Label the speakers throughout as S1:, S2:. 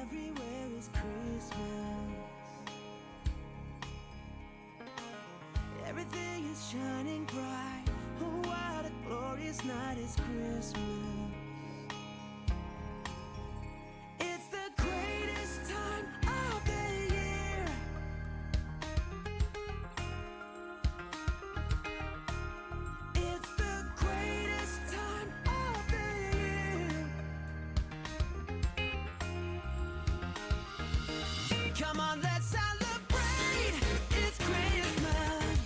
S1: everywhere is Christmas. Everything is shining bright. Oh, what a glorious night is Christmas. It's the greatest time of the year. It's the greatest time of the year. Come on, let's celebrate. It's Christmas.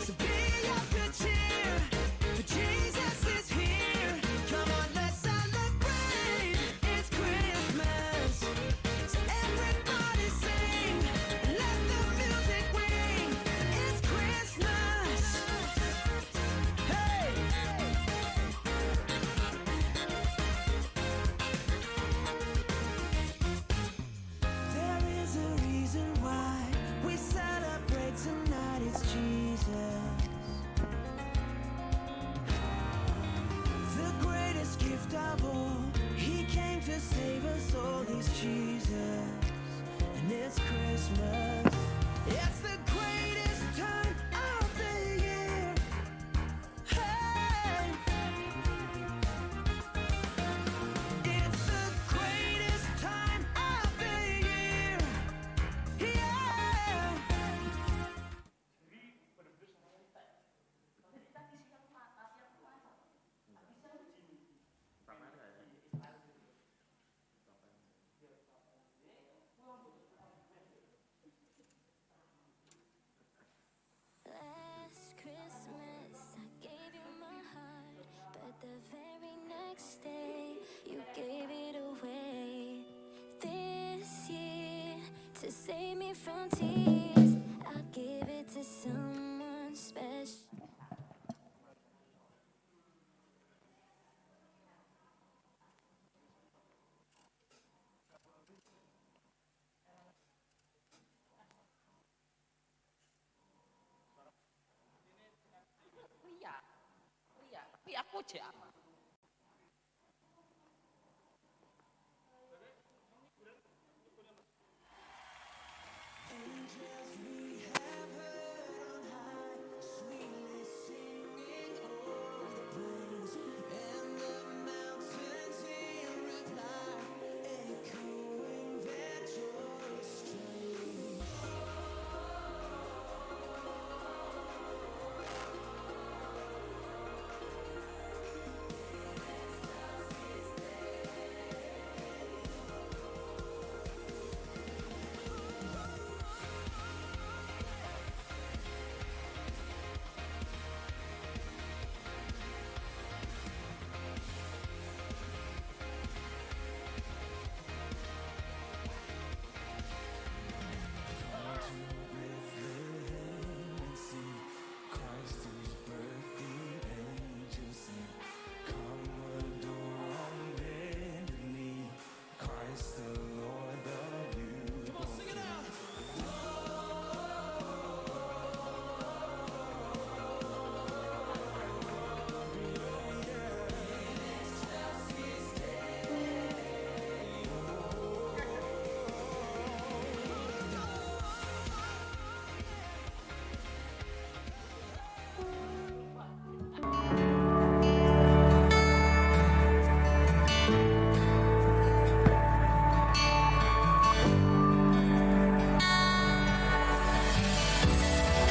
S1: So be of good cheer, for Jesus is here. Come on, let's celebrate. It's Christmas. So everybody sing, and let the music ring. It's Christmas. Hey! There is a reason why we celebrate tonight. It's Jesus. The greatest gift of all. He came to save us all. He's Jesus. And it's Christmas. It's the greatest time of the year. Hey! It's the greatest time of the year. Yeah!
S2: Last Christmas, I gave you my heart, but the very next day, you gave it away. This year, to save me from tears, I'll give it to someone special.
S3: Iya, tapi aku aja.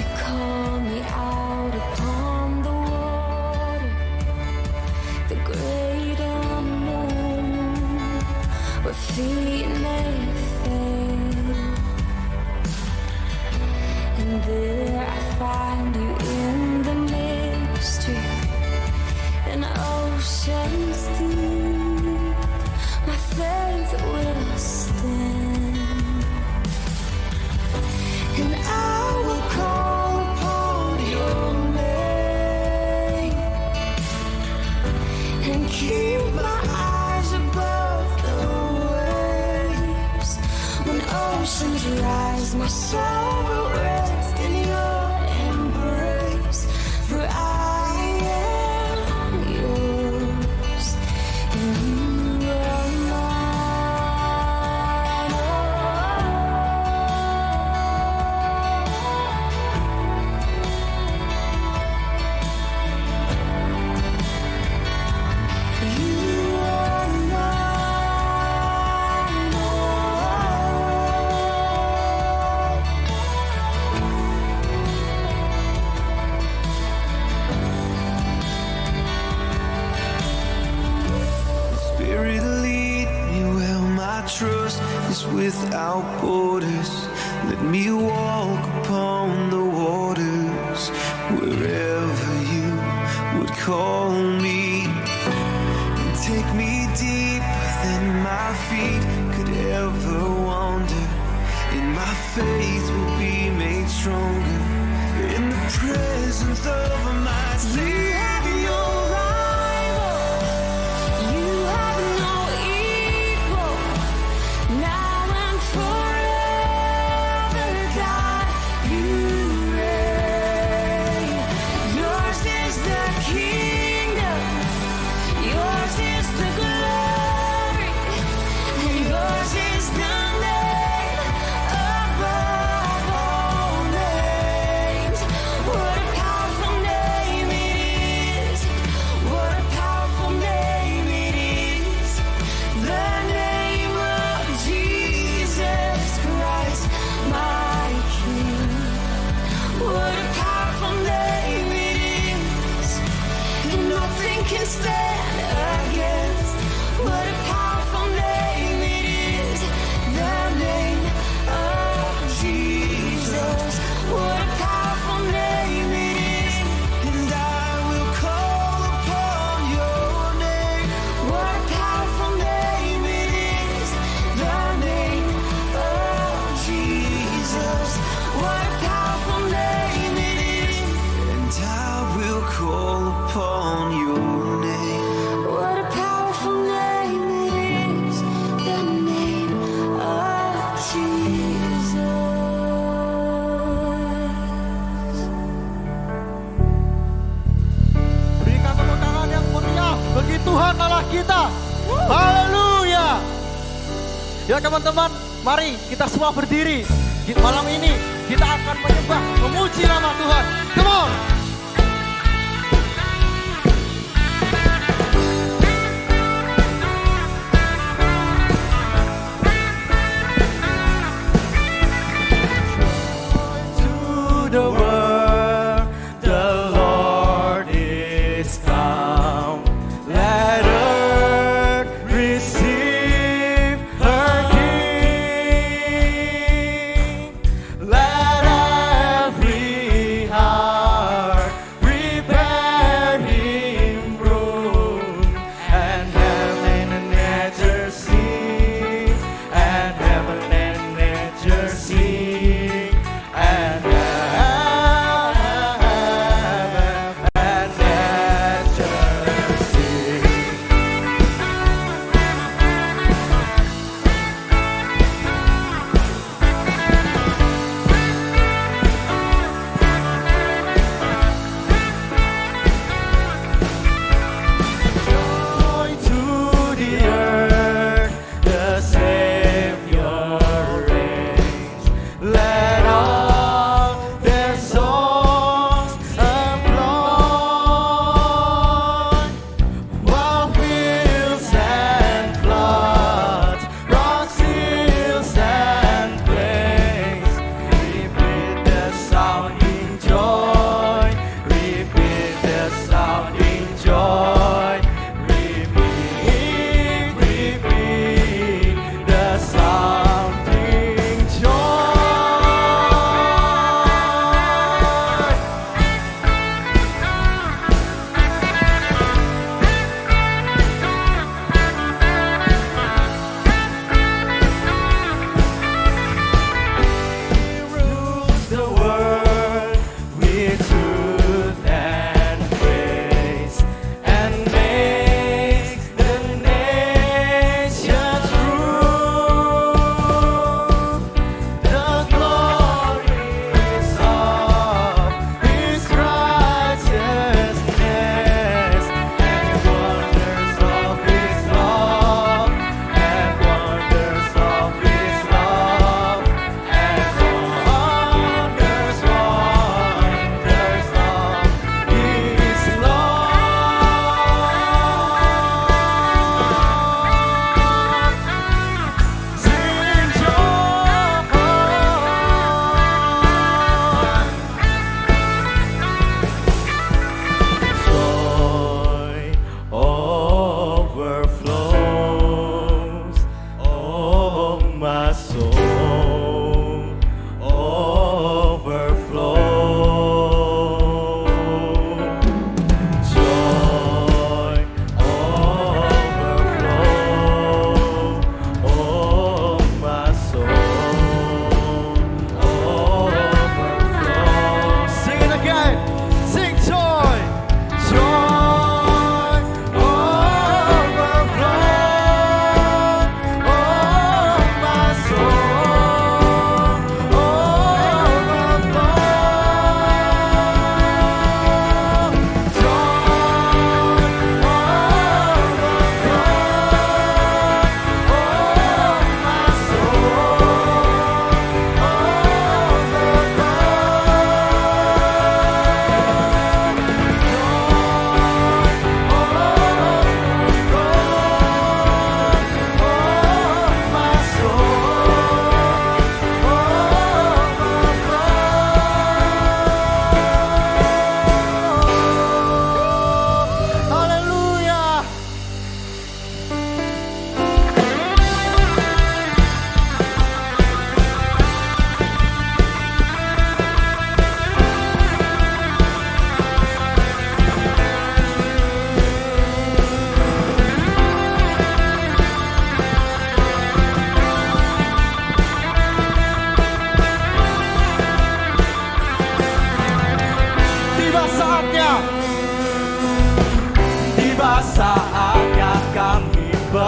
S2: You call me out upon the water, the great unknown, where feet may fail. And there I find you in the mystery, an ocean's deep. My faith will stand. And I will call upon your name and keep my eyes above the waves. When oceans rise, my soul will rest in your embrace. For I am yours, and you are mine.
S1: without borders. Let me walk upon the waters wherever you would call me. And take me deeper than my feet could ever wander. And my faith will be made stronger in the presence of my Savior. Can stand against what a powerful name it is, the name of Jesus. What a powerful name it is, and I will call upon your name. What a powerful name it is, the name of Jesus. What a powerful name it is, and I will call upon your
S4: Tuhan Allah kita. Haleluya. Ya teman-teman, mari kita semua berdiri. Di malam ini kita akan menyembah, memuji nama Tuhan. Come on. To the world, the Lord is come. Let earth receive her King. Let every heart prepare Him room. And heaven and nature sing. And heaven and nature sing. And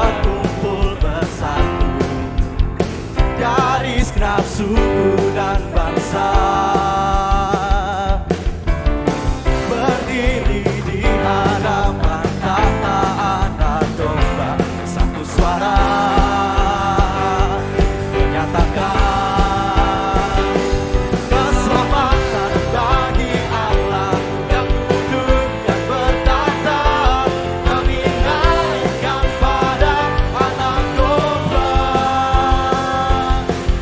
S4: berkumpul bersatu dari segenap suku dan bangsa, berdiri di hadapan tahta Anak Domba, satu suara menyatakan keselamatan bagi Allah yang duduk dan bertahta. Kami naikkan pada Anak Domba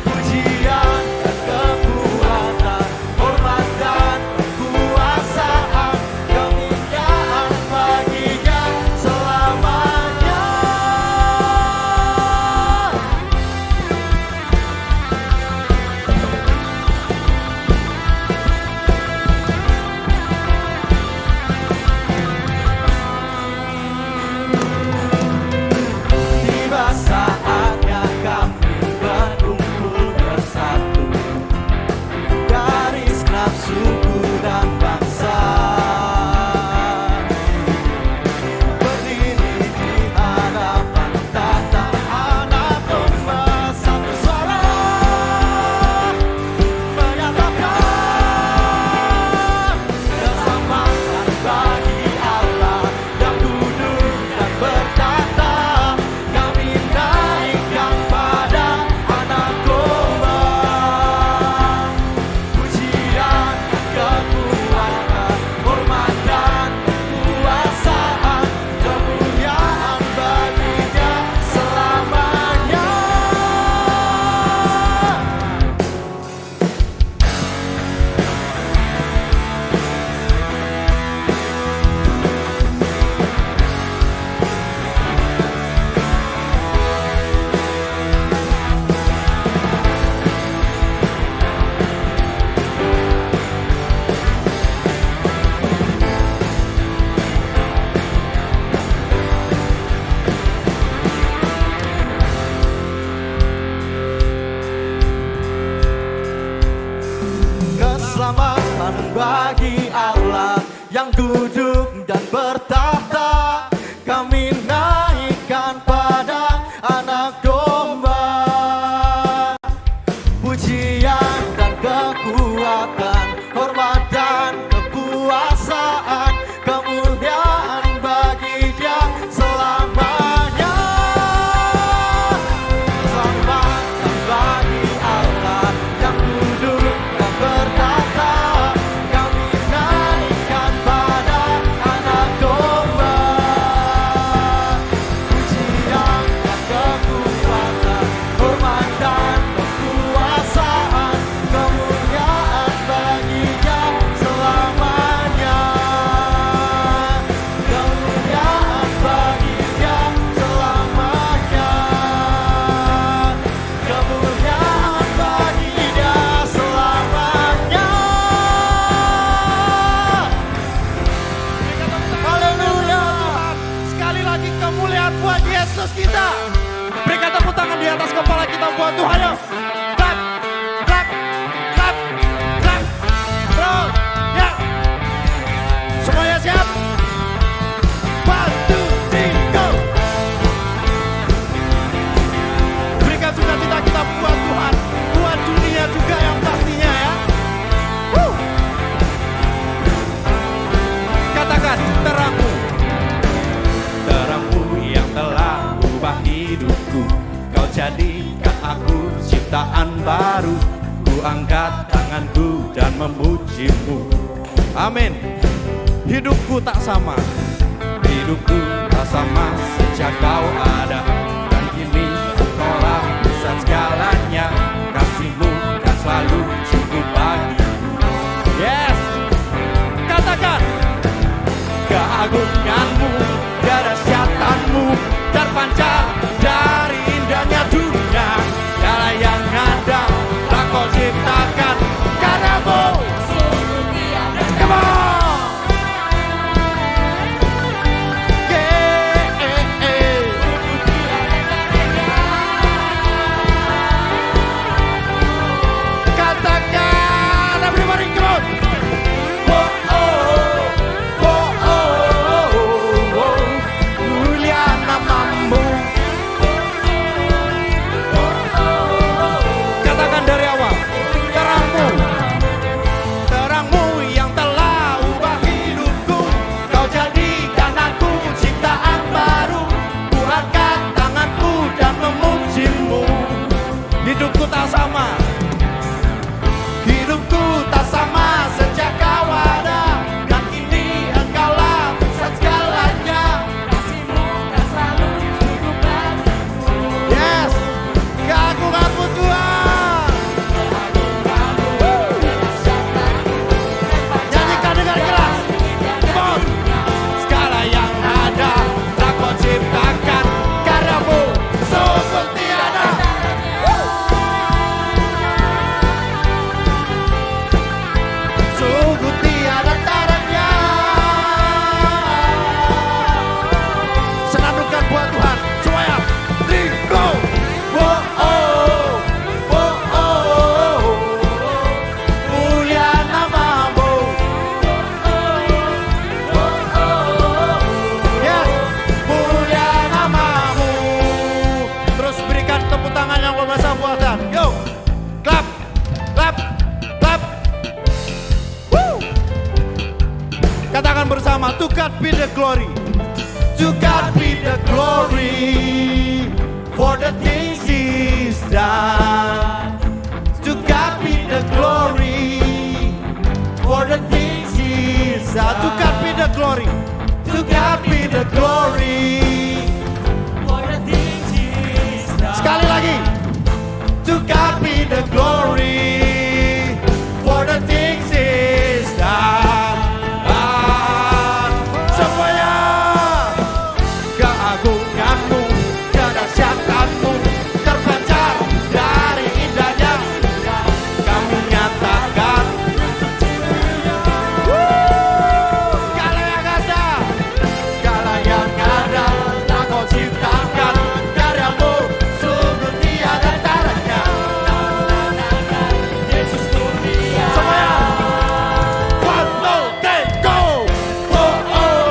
S4: pujian dan kekuatan, hormat dan kekuasaan, kemuliaan baginya selamanya. Tiba saatnya kami berkumpul bersatu dari segenap suku dan bangsa, berdiri di hadapan tahta Anak Domba, satu suara menyatakan keselamatan bagi Allah yang duduk dan bertahta. Kami naikkan pada Anak Domba pujian, kekuatan, hormat dan kekuasaan, kemuliaan baginya selamanya. Keselamatan bagi Allah yang duduk dan bertahta. Kami naikkan pada Anak Domba pujian dan kekuatan, hormat dan kekuasaan, kemuliaan bagi Dia selamanya. Keselamatan bagi Allah yang duduk dan bertahta. Kami naikkan pada Anak Domba pujian dan kekuatan, hormat dan kekuasaan, kemuliaan baginya selamanya. Kemuliaan baginya selamanya. Kemuliaan baginya selamanya. Haleluya. Sekali lagi kemuliaan buat Yesus kita. Berikan tepuk tangan di atas kepala kita buat Tuhan. Ayo. Clap, clap, clap, clap. Roll. Ya. Semuanya siap? 1, 2, 3, go. Berikan sukacita kita buat Tuhan, buat dunia juga yang pastinya ya. Woo. Katakan terangmu, terangmu yang telah ubah hidupku. Kau jadikan aku ciptaan baru. Ku angkat tanganku dan memujimu. Amin. Hidupku tak sama, hidupku tak sama sejak kau ada. Dan kini engkaulah pusat segalanya. Kasihmu kan selalu cukup bagiku. Yes. Katakan keagunganmu, kedahsyatanmu terpancar dari indahnya dunia. Segala yang ada telah kau ciptakan karamu. Come on.
S5: Katakan bersama, to God be the glory. To God be the glory for the things He's done. To God be the glory for the things He's done. To God be the glory. To God be the glory for the things He's done. Sekali lagi. To God be the glory for the things He's done. Semuanya keagunganmu, kedahsyatanmu terpancar dari indahnya. Kami nyatakan segala yang ada telah Kau ciptakan, karyamu sungguh tiada taranya. Yesus mulia. Semuanya. One, two, three, go. Oh, oh.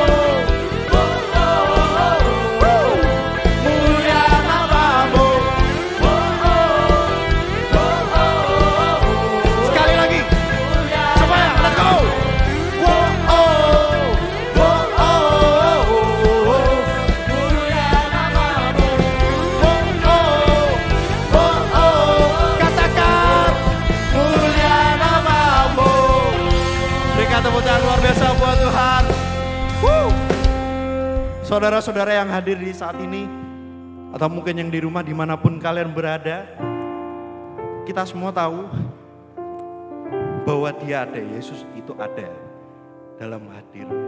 S5: Mulia namamu. Sekali lagi. Semuanya, let's go. Oh, oh. Mulia namamu. Oh. Katakan mulia namamu. Berikan tepuk tangan luar biasa buat Tuhan. Saudara-saudara yang hadir di saat ini, atau mungkin yang di rumah dimanapun kalian berada, kita semua tahu bahwa Dia ada, Yesus itu ada dalam hadirat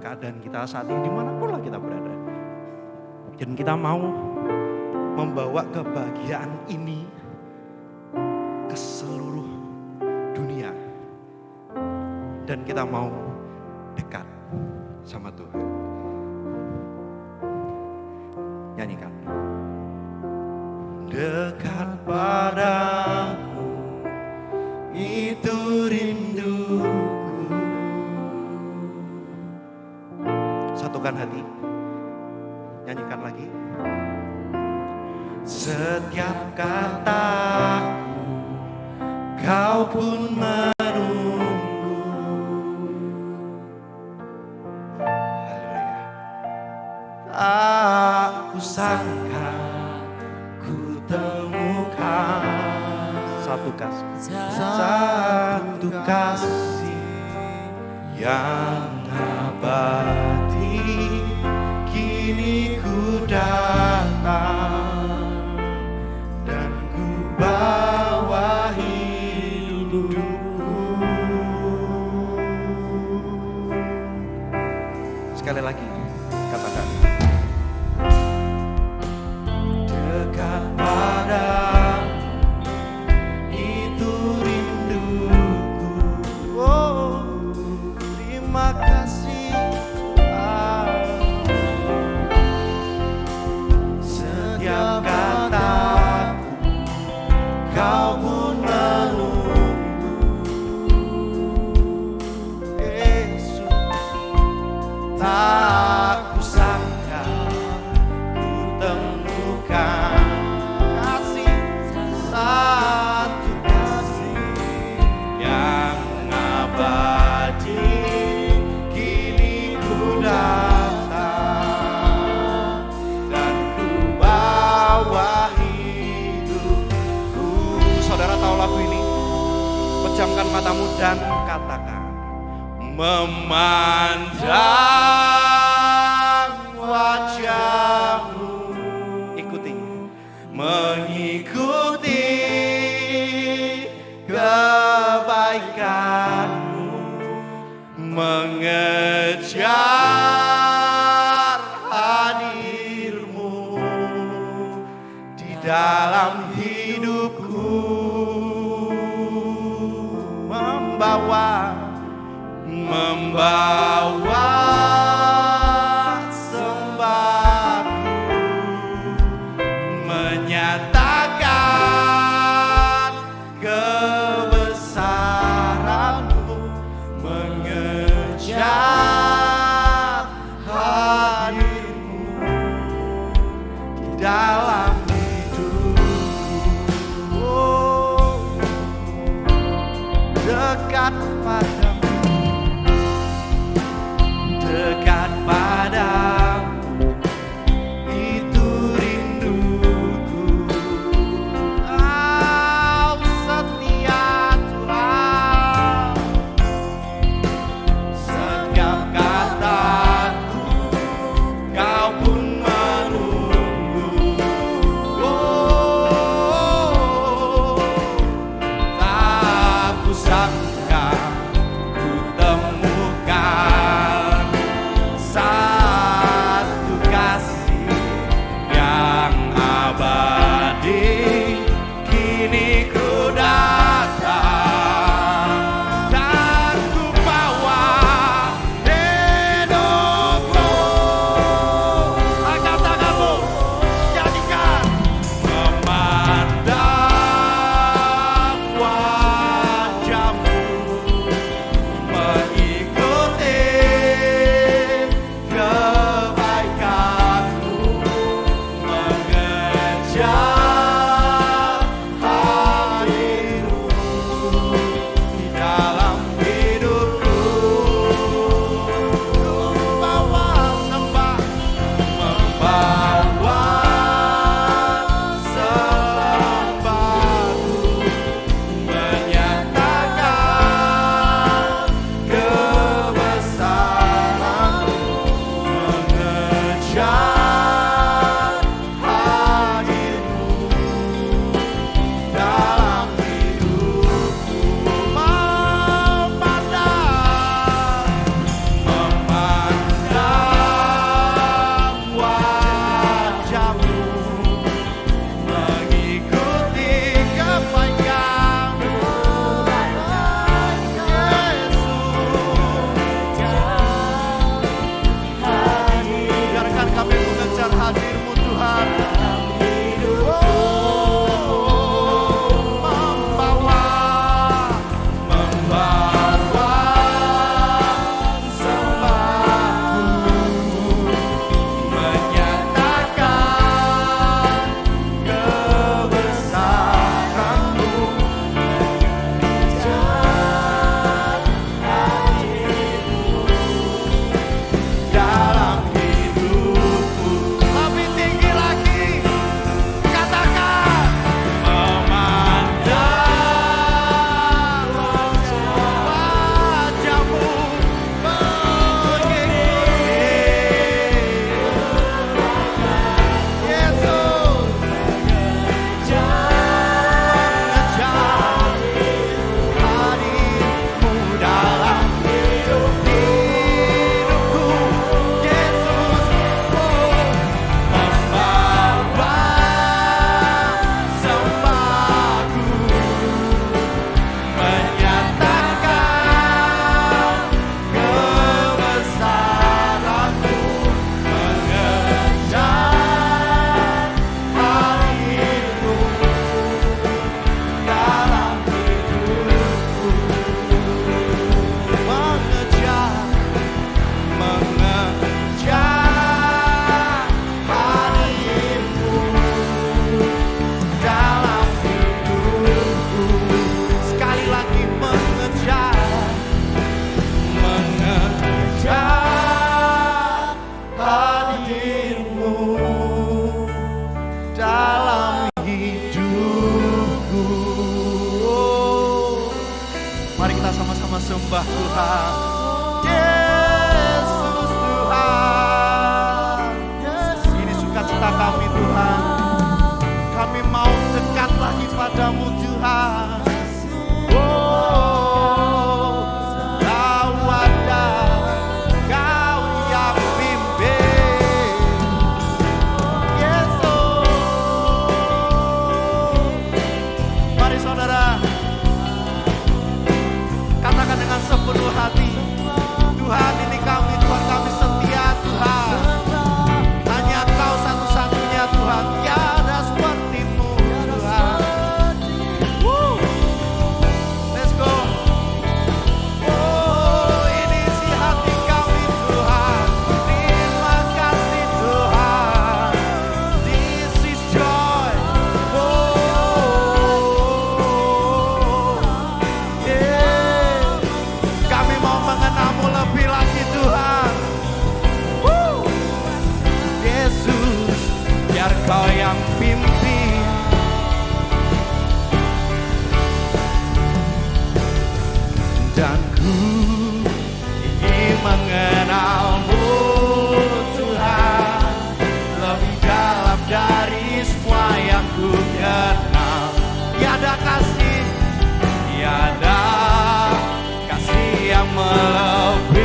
S5: keadaan kita saat ini dimanapun lah kita berada. Dan kita mau membawa kebahagiaan ini ke seluruh dunia. Dan kita mau dekat sama Tuhan. Nyanyikan. Dekat padamu, itu rinduku. Satukan hati. Nyanyikan lagi. Setiap kataku, Kau pun menunggu. Haleluya. Tak kusangka ku temukan satu kasih yang abadi. Kini ku datang dan ku bawa hidupku. Sekali lagi katakan. Dekat padamu, itu rinduku. Oh, terima kasih Tuhan. Setiap kataku, Kau pun menunggu. Yesus, tak kusangka ku temukan kasih, satu kasih yang abadi. Kini ku datang dan ku bawa hidupku. Saudara tahu lagu ini? Pejamkan matamu dan katakan, memandang wajahmu, ikuti, mengikuti kebaikanmu, mengejar hadirmu di dalam hidupku, membawa sembahku, menyatakan kebesaranmu, mengejar hadirmu di dalam hidupku. Oh, dekat padamu, Mari kita sama-sama sembah Tuhan. Yesus Tuhan. Ini sukacita kami Tuhan. Kami mau dekat lagi padamu Tuhan. Oh, Kau ada, Kau yang pimpin. Yesus. Mari saudara, katakan dengan sepenuh hati, Tuhan ini kami, Tuhan kami setia Tuhan. Hanya Kau satu-satunya Tuhan, tiada seperti-Mu Tuhan. Woo. Let's go. Oh, ini isi hati kami Tuhan. Terima kasih Tuhan. This is joy. Oh, yeah. Kami mau mengenal-Mu lebih lagi Tuhan. Woo. Yesus, biar Kau yang pimpin. Dan ku ingin mengenal-Mu Tuhan lebih dalam dari semua yang ku kenal. Tiada kasih yang melebihi-Mu.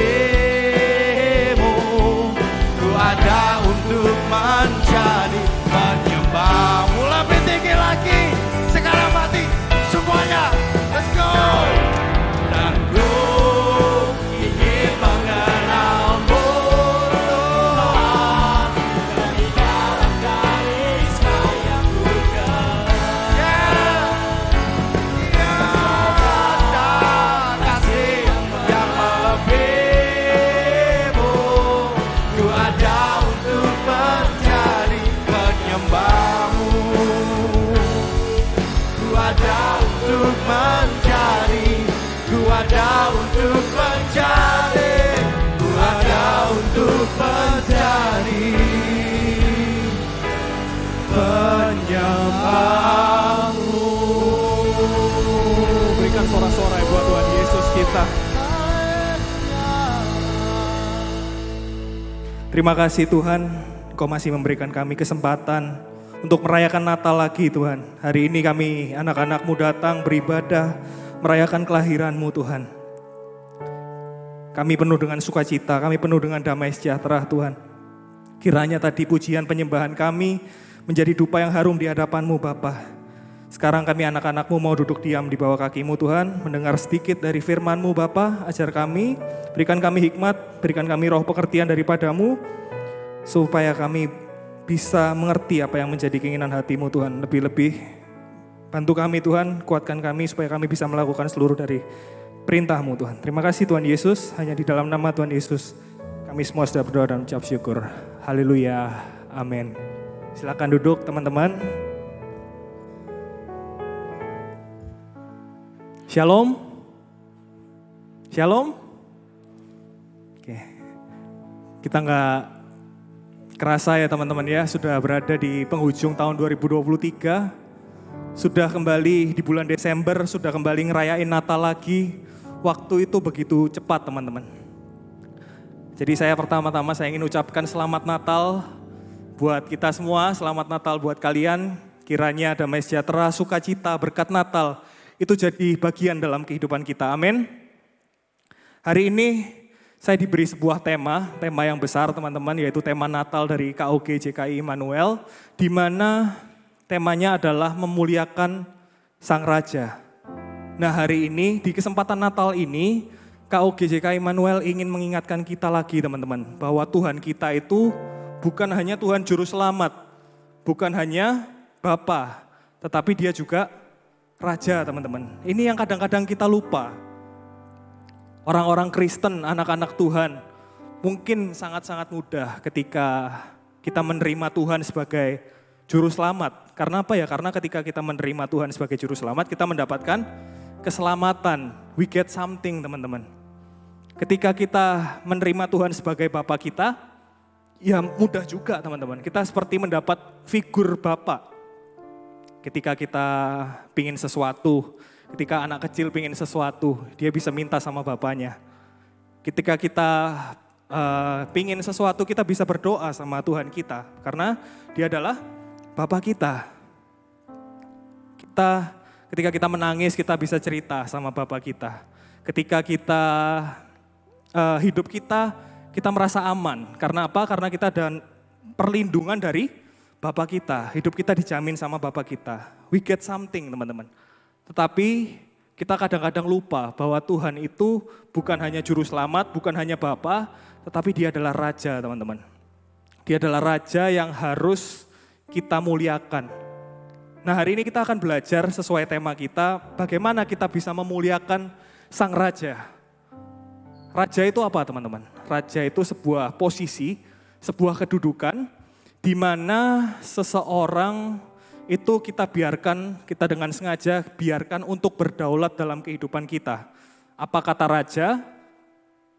S5: Ku ada untuk menjadi penyembah-Mu. Lebih tinggi lagi, sekarang mati semuanya. Let's go. Dan ku ingin mengenal-Mu Tuhan lebih dalam dari semua yang ku kenal. Tiada kasih yang melebihi-Mu. Ku ada untuk menjadi penyembah-Mu. Ku ada untuk menjadi, ku ada untuk menjadi, ku ada untuk menjadi penyembah-Mu.
S6: Berikan sorak-sorai buat Tuhan Yesus kita. Terima kasih Tuhan, Kau masih memberikan kami kesempatan untuk merayakan Natal lagi Tuhan. Hari ini kami anak-anak-Mu datang beribadah, merayakan kelahiran-Mu Tuhan. Kami penuh dengan sukacita, kami penuh dengan damai sejahtera Tuhan. Kiranya tadi pujian penyembahan kami menjadi dupa yang harum di hadapan-Mu Bapa. Sekarang kami anak-anak-Mu mau duduk diam di bawah kaki-Mu Tuhan, mendengar sedikit dari firman-Mu Bapa. Ajar kami, berikan kami hikmat, berikan kami roh pengertian daripada-Mu, supaya kami bisa mengerti apa yang menjadi keinginan hati-Mu Tuhan. Lebih-lebih bantu kami Tuhan, kuatkan kami supaya kami bisa melakukan seluruh dari perintah-Mu Tuhan. Terima kasih Tuhan Yesus, hanya di dalam nama Tuhan Yesus kami semua sudah berdoa dan ucap syukur. Haleluya, amin. Silakan duduk teman-teman. Shalom. Shalom. Oke. Kita nggak kerasa ya teman-teman ya, sudah berada di penghujung tahun 2023. Sudah kembali di bulan Desember, sudah kembali ngerayain Natal lagi. Waktu itu begitu cepat teman-teman. Jadi saya pertama-tama saya ingin ucapkan selamat Natal buat kita semua, selamat Natal buat kalian. Kiranya damai sejahtera, sukacita, berkat Natal itu jadi bagian dalam kehidupan kita, amin. Hari ini saya diberi sebuah tema yang besar teman-teman, yaitu tema Natal dari KOG JKI Immanuel, di mana temanya adalah memuliakan Sang Raja. Nah hari ini, di kesempatan Natal ini, KOG JKI Immanuel ingin mengingatkan kita lagi teman-teman, bahwa Tuhan kita itu bukan hanya Tuhan Juru Selamat, bukan hanya Bapa, tetapi Dia juga Raja teman-teman. Ini yang kadang-kadang kita lupa. Orang-orang Kristen, anak-anak Tuhan, mungkin sangat-sangat mudah ketika kita menerima Tuhan sebagai Juru Selamat. Karena apa ya? Karena ketika kita menerima Tuhan sebagai Juru Selamat, kita mendapatkan keselamatan. We get something teman-teman. Ketika kita menerima Tuhan sebagai Bapa kita, ya mudah juga teman-teman. Kita seperti mendapat figur Bapa. Ketika kita pingin sesuatu, Ketika anak kecil pengen sesuatu, dia bisa minta sama bapaknya. Ketika kita pengen sesuatu, kita bisa berdoa sama Tuhan kita. Karena dia adalah Bapa kita. Ketika kita menangis, kita bisa cerita sama Bapa kita. Ketika kita hidup kita merasa aman. Karena apa? Karena kita ada perlindungan dari Bapa kita. Hidup kita dijamin sama Bapa kita. We get something, teman-teman. Tetapi kita kadang-kadang lupa bahwa Tuhan itu bukan hanya juru selamat, bukan hanya Bapa, tetapi dia adalah Raja, teman-teman. Dia adalah Raja yang harus kita muliakan. Nah, hari ini kita akan belajar sesuai tema kita, bagaimana kita bisa memuliakan Sang Raja. Raja itu apa, teman-teman? Raja itu sebuah posisi, sebuah kedudukan, di mana seseorang itu kita dengan sengaja biarkan untuk berdaulat dalam kehidupan kita. Apa kata raja?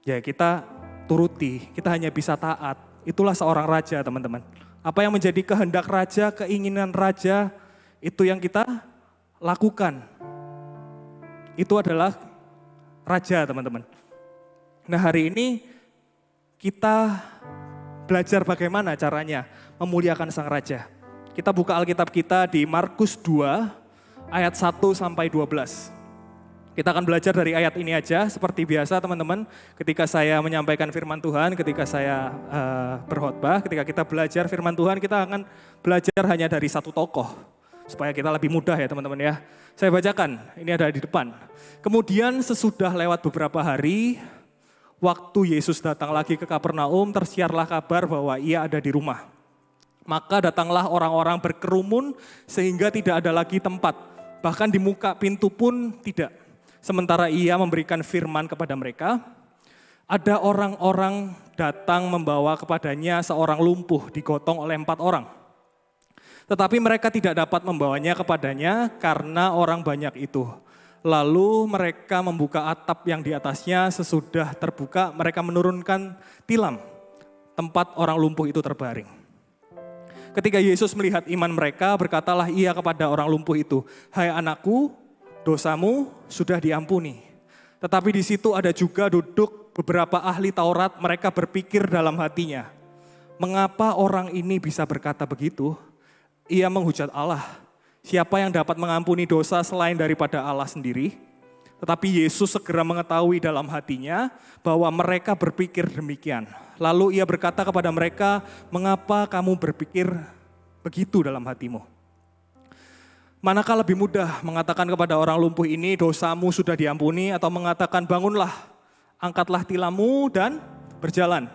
S6: Ya kita turuti, kita hanya bisa taat. Itulah seorang raja, teman-teman. Apa yang menjadi kehendak raja, keinginan raja, itu yang kita lakukan. Itu adalah raja, teman-teman. Nah, hari ini kita belajar bagaimana caranya memuliakan sang raja. Kita buka Alkitab kita di Markus 2 ayat 1 sampai 12. Kita akan belajar dari ayat ini aja seperti biasa, teman-teman. Ketika saya menyampaikan firman Tuhan, ketika saya berkhotbah, ketika kita belajar firman Tuhan, kita akan belajar hanya dari satu tokoh. Supaya kita lebih mudah ya, teman-teman ya. Saya bacakan, ini ada di depan. Kemudian sesudah lewat beberapa hari, waktu Yesus datang lagi ke Kapernaum, tersiarlah kabar bahwa ia ada di rumah. Maka datanglah orang-orang berkerumun sehingga tidak ada lagi tempat. Bahkan di muka pintu pun tidak. Sementara ia memberikan firman kepada mereka, ada orang-orang datang membawa kepadanya seorang lumpuh digotong oleh 4 orang. Tetapi mereka tidak dapat membawanya kepadanya karena orang banyak itu. Lalu mereka membuka atap yang di atasnya, sesudah terbuka mereka menurunkan tilam tempat orang lumpuh itu terbaring. Ketika Yesus melihat iman mereka, berkatalah ia kepada orang lumpuh itu, "Hai anakku, dosamu sudah diampuni." Tetapi di situ ada juga duduk beberapa ahli Taurat, mereka berpikir dalam hatinya, "Mengapa orang ini bisa berkata begitu?" Ia menghujat Allah, "Siapa yang dapat mengampuni dosa selain daripada Allah sendiri?" Tetapi Yesus segera mengetahui dalam hatinya bahwa mereka berpikir demikian. Lalu ia berkata kepada mereka, "Mengapa kamu berpikir begitu dalam hatimu? Manakah lebih mudah mengatakan kepada orang lumpuh ini, dosamu sudah diampuni, atau mengatakan, bangunlah, angkatlah tilammu dan berjalan?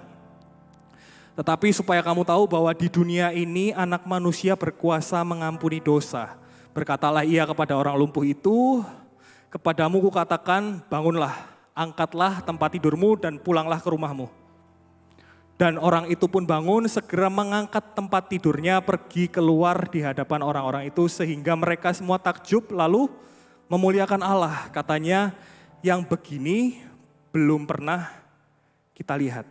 S6: Tetapi supaya kamu tahu bahwa di dunia ini anak manusia berkuasa mengampuni dosa. Berkatalah ia kepada orang lumpuh itu, kepadamu kukatakan, bangunlah, angkatlah tempat tidurmu dan pulanglah ke rumahmu. Dan orang itu pun bangun, segera mengangkat tempat tidurnya, pergi keluar di hadapan orang-orang itu, sehingga mereka semua takjub, lalu memuliakan Allah. Katanya, yang begini belum pernah kita lihat.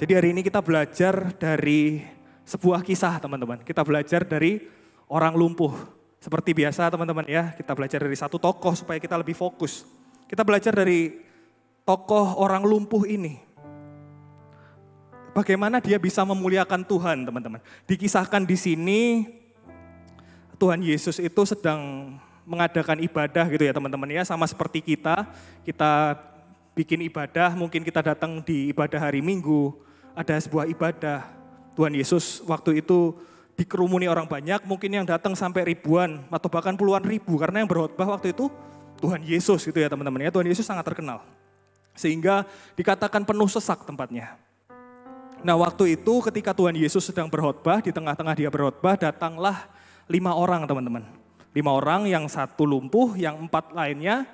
S6: Jadi hari ini kita belajar dari sebuah kisah, teman-teman. Kita belajar dari orang lumpuh. Seperti biasa, teman-teman ya, kita belajar dari satu tokoh supaya kita lebih fokus. Kita belajar dari tokoh orang lumpuh ini. Bagaimana dia bisa memuliakan Tuhan, teman-teman. Dikisahkan di sini, Tuhan Yesus itu sedang mengadakan ibadah gitu ya, teman-teman ya. Sama seperti kita bikin ibadah, mungkin kita datang di ibadah hari Minggu, ada sebuah ibadah. Tuhan Yesus waktu itu dikerumuni orang banyak, mungkin yang datang sampai ribuan atau bahkan puluhan ribu, karena yang berkhotbah waktu itu Tuhan Yesus gitu ya, teman-teman ya. Tuhan Yesus sangat terkenal. Sehingga dikatakan penuh sesak tempatnya. Nah, waktu itu ketika Tuhan Yesus sedang berkhotbah, di tengah-tengah dia berkhotbah, datanglah 5 orang, teman-teman. 5 orang, yang 1 lumpuh, yang 4 lainnya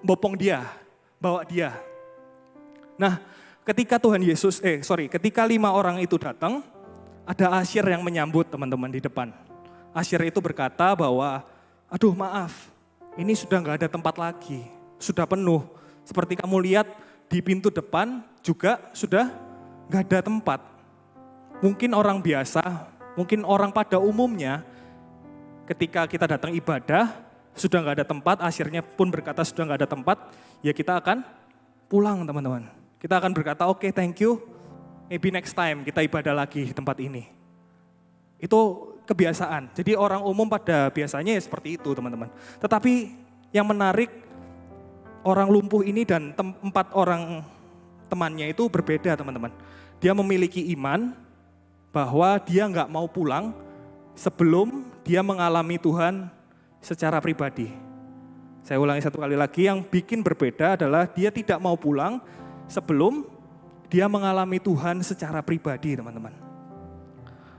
S6: bopong dia, bawa dia. Nah, ketika ketika 5 orang itu datang, ada asyir yang menyambut, teman-teman, di depan. Asyir itu berkata bahwa, aduh maaf, ini sudah gak ada tempat lagi, sudah penuh. Seperti kamu lihat di pintu depan juga sudah gak ada tempat. Mungkin orang biasa, mungkin orang pada umumnya, ketika kita datang ibadah, sudah nggak ada tempat, akhirnya pun berkata sudah nggak ada tempat, ya kita akan pulang teman-teman. Kita akan berkata oke, thank you, maybe next time kita ibadah lagi di tempat ini. Itu kebiasaan. Jadi orang umum pada biasanya ya seperti itu teman-teman. Tetapi yang menarik, orang lumpuh ini dan 4 orang temannya itu berbeda teman-teman. Dia memiliki iman bahwa dia nggak mau pulang sebelum dia mengalami Tuhan secara pribadi. Saya ulangi satu kali lagi, yang bikin berbeda adalah dia tidak mau pulang sebelum dia mengalami Tuhan secara pribadi teman-teman.